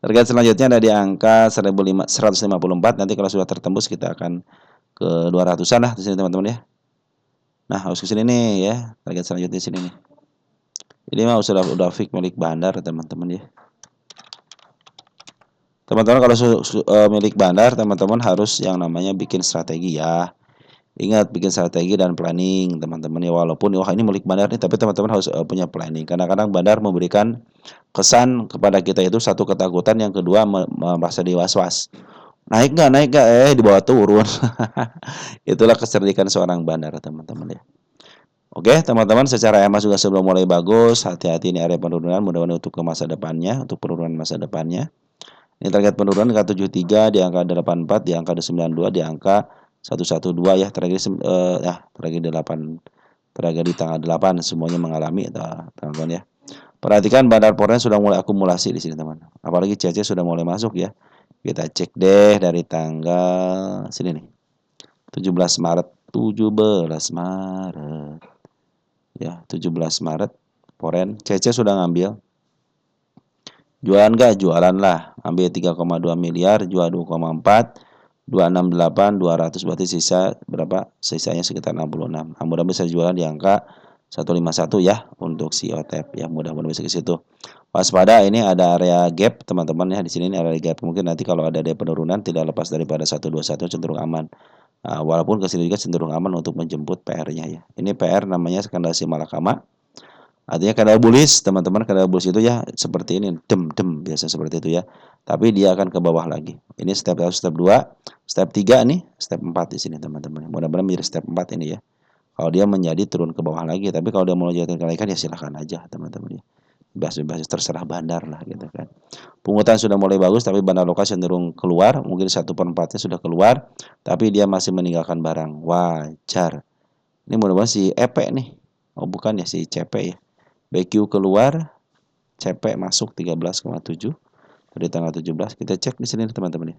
A: Target selanjutnya ada di angka 154. Nanti kalau sudah tertembus kita akan ke 200-an lah di sini teman-teman ya. Nah, harus ke sini nih ya. Target selanjutnya di sini nih. Ini mah udah fix milik bandar teman-teman ya. Teman-teman kalau milik bandar, teman-teman harus yang namanya bikin strategi ya. Ingat bikin strategi dan planning teman-teman ya, walaupun wah ini milik bandar nih, tapi teman-teman harus punya planning. Kadang-kadang bandar memberikan kesan kepada kita itu satu ketakutan, yang kedua merasa was-was. Naik nggak di bawah turun. Itulah kecerdikan seorang bandar teman-teman ya. Oke teman-teman, secara EMA juga sebelum mulai bagus, hati-hati ini area penurunan, mudah-mudahan untuk ke masa depannya, untuk penurunan masa depannya. Ini target penurunan di angka 73, di angka 84, di angka 92, di angka 112 ya, terakhir di 8, terakhir di tanggal 8 semuanya mengalami teman-teman ya. Perhatikan bandar foreign sudah mulai akumulasi di sini teman. Apalagi CC sudah mulai masuk ya. Kita cek deh dari tanggal sini nih. 17 Maret, 17 Maret. Ya, 17 Maret foreign CC sudah ngambil. Jualan nggak? Jualan lah. Ambil 3,2 miliar, jual 2,4, 268, 200, berarti sisa berapa? Sisanya sekitar 66. Mudah-mudahan bisa jualan di angka 151 ya untuk si OTF ya, mudah-mudahan bisa ke situ. Waspada, ini ada area gap teman-teman ya, di sini ini area gap. Mungkin nanti kalau ada penurunan tidak lepas daripada 121, cenderung aman. Nah, walaupun ke sini juga cenderung aman untuk menjemput PR-nya ya. Ini PR namanya skandasi Malakama. Artinya kadar bullish teman-teman, kadar bullish itu ya seperti ini, dem biasa seperti itu ya. Tapi dia akan ke bawah lagi. Ini step 1, step 2, step 3 nih, step 4 di sini teman-teman. Mudah-mudahan menjadi step 4 ini ya. Kalau dia menjadi turun ke bawah lagi, tapi kalau dia mau jatuh kenaikan ya silahkan aja teman-teman ya. Bebas terserah bandar lah gitu kan. Pungutan sudah mulai bagus, tapi bandar lokal cenderung keluar, mungkin 1/4-nya sudah keluar, tapi dia masih meninggalkan barang. Wajar. Ini mudah-mudahan si EP nih. Oh bukan ya, si CP ya. BQ keluar, CP masuk 13,7 dari tanggal 17. Kita cek di sini teman-teman ya.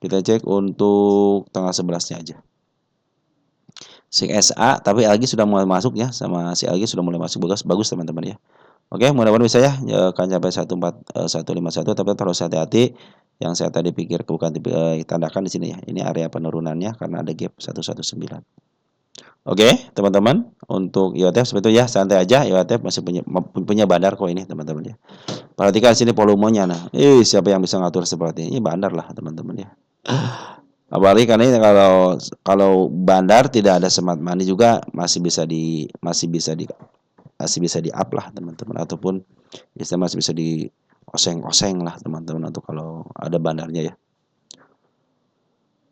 A: Kita cek untuk tanggal 11-nya aja. Si SA, tapi LG sudah mulai masuk ya, sama si LG sudah mulai masuk, bagus teman-teman ya. Oke, mudah-mudahan bisa ya, akan sampai 151, tapi terus hati-hati. Yang saya tadi pikir bukan tandakan di sini ya. Ini area penurunannya karena ada gap 119. Oke, teman-teman, untuk IOTF seperti itu ya, santai aja. IOTF masih punya bandar kok ini, teman-teman ya. Perhatikan sini volumenya. Nah, siapa yang bisa ngatur seperti ini? Bandar lah, teman-teman ya. Apalagi karena ini kalau bandar tidak ada smart money juga masih bisa di up lah teman-teman, ataupun istilah masih bisa di oseng-oseng lah teman-teman untuk kalau ada bandarnya ya.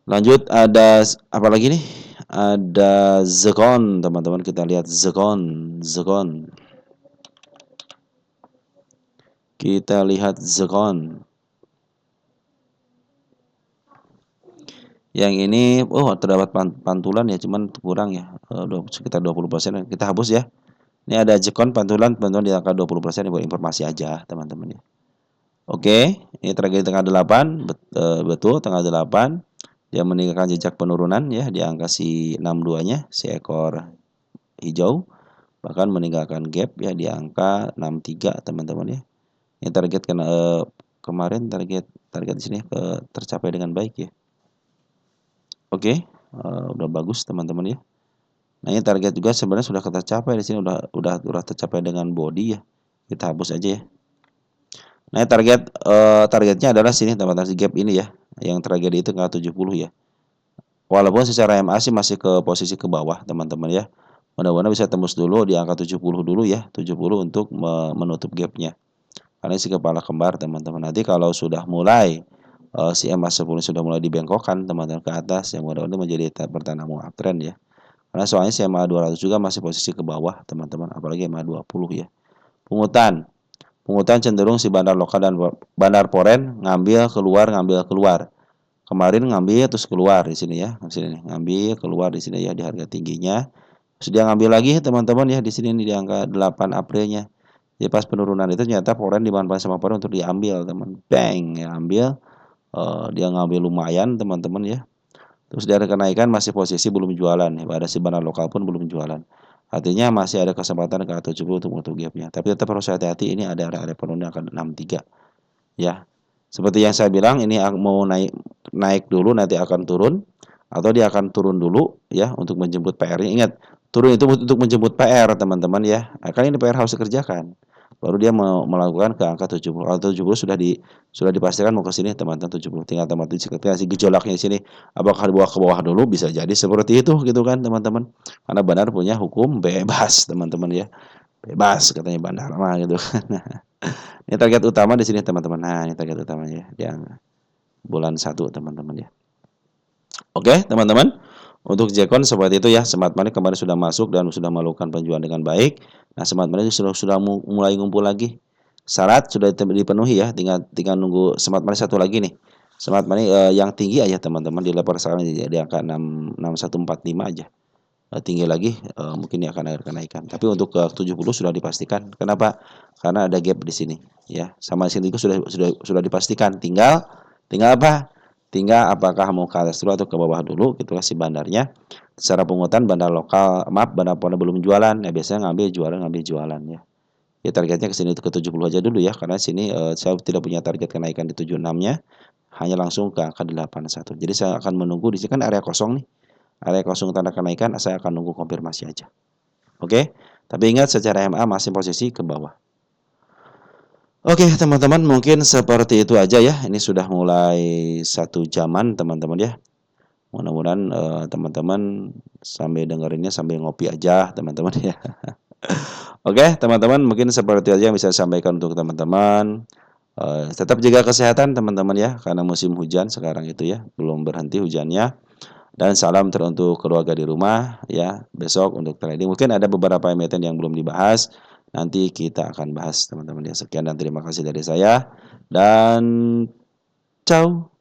A: Lanjut ada apa lagi nih? Ada Zekon, teman-teman, kita lihat Zekon, Zekon. Kita lihat Zekon. Yang ini, oh terdapat pantulan ya, cuman kurang ya, sekitar 20%. Kita hapus ya. Ini ada Zekon pantulan, teman-teman, di angka 20% buat informasi aja, teman-teman ya. Oke, ini tragedi tanggal 8, betul tanggal 8. Dia meninggalkan jejak penurunan ya di angka si 62-nya, si ekor hijau, bahkan meninggalkan gap ya di angka 63, teman-teman ya. Ini target kemarin target target di sini tercapai dengan baik ya. Oke, udah bagus, teman-teman ya. Nah, ini target juga sebenarnya sudah tercapai di sini, udah tercapai dengan body ya. Kita hapus aja ya. Nah, targetnya adalah sini, teman-teman, si gap ini ya. Yang tragedi itu nggak 70 ya. Walaupun secara MA sih masih ke posisi ke bawah, teman-teman ya. Mudah-mudahan bisa tembus dulu di angka 70 dulu ya, 70 untuk menutup gapnya. Karena si kepala kembar, teman-teman. Nanti kalau sudah mulai si MA10 sudah mulai dibengkokkan, teman-teman, ke atas, yang mudah-mudahan menjadi pertanda mau uptrend ya. Karena soalnya si MA200 juga masih posisi ke bawah, teman-teman, apalagi MA20 ya. Pungutan. Pungutan cenderung si bandar lokal dan bandar foreign ngambil keluar. Kemarin ngambil terus keluar di sini ya, di sini ngambil keluar di sini ya di harga tingginya. Terus dia ngambil lagi teman-teman ya di sini nih di angka 8 Aprilnya. Jadi pas penurunan itu ternyata foreign dimanfaatkan sama foreign untuk diambil, teman. Bang, ya ambil. Dia ngambil lumayan, teman-teman ya. Terus dari kenaikan masih posisi belum jualan ya. Pada si bandar lokal pun belum jualan. Artinya masih ada kesempatan ke atas 70 untuk menutup gapnya. Tapi tetap harus hati-hati, ini ada area penurunan akan 63 ya. Seperti yang saya bilang, ini mau naik dulu nanti akan turun, atau dia akan turun dulu ya untuk menjemput PR-nya. Ingat, turun itu untuk menjemput PR, teman-teman ya. Kan ini PR harus dikerjakan. Baru dia melakukan ke angka 70. Kalau 70 sudah dipastikan mau ke sini, teman-teman, 70. Tinggal teman-teman ketika si gejolaknya di sini apakah dibawa ke bawah dulu, bisa jadi seperti itu gitu kan, teman-teman. Karena benar punya hukum bebas, teman-teman ya. Bebas katanya bandar mah gitu kan. Ini target utama di sini, teman-teman. Nah, ini target utamanya yang bulan 1, teman-teman ya. Oke, teman-teman. Untuk Jekon seperti itu ya. Smart Money kemarin sudah masuk dan sudah melakukan penjualan dengan baik. Nah, Smart Money sudah mulai ngumpul lagi. Syarat sudah dipenuhi ya. Tinggal nunggu Smart Money satu lagi nih. Smart Money yang tinggi aja, teman-teman, di level sekarang di angka 6145 aja. Tinggi lagi mungkin akan ada kenaikan. Tapi untuk ke 70 sudah dipastikan. Kenapa? Karena ada gap di sini ya. Sama sini itu sudah dipastikan. Tinggal apa? Tinggal apakah mau ke atas dulu atau ke bawah dulu, gitu si bandarnya. Secara pungutan bandar lokal, maaf, bandar pondok belum jualan. Ya biasanya ngambil jualan ya. Ya targetnya ke sini ke 70 aja dulu ya, karena sini saya tidak punya target kenaikan di 76-nya, hanya langsung ke angka 81. Jadi saya akan menunggu di sini kan area kosong nih. Area kosong tanda kenaikan, saya akan nunggu konfirmasi aja. Oke, tapi ingat secara MA masih posisi ke bawah. Oke, teman-teman, mungkin seperti itu aja ya. Ini sudah mulai 1 jaman, teman-teman ya. Mudah-mudahan teman-teman sambil dengerinnya sambil ngopi aja, teman-teman ya. Oke, teman-teman, mungkin seperti aja yang bisa saya sampaikan untuk teman-teman. Tetap jaga kesehatan, teman-teman ya, karena musim hujan sekarang itu ya, belum berhenti hujannya. Dan salam teruntuk keluarga di rumah ya. Besok untuk trading mungkin ada beberapa emiten yang belum dibahas. Nanti kita akan bahas, teman-teman ya. Sekian dan terima kasih dari saya. Dan ciao.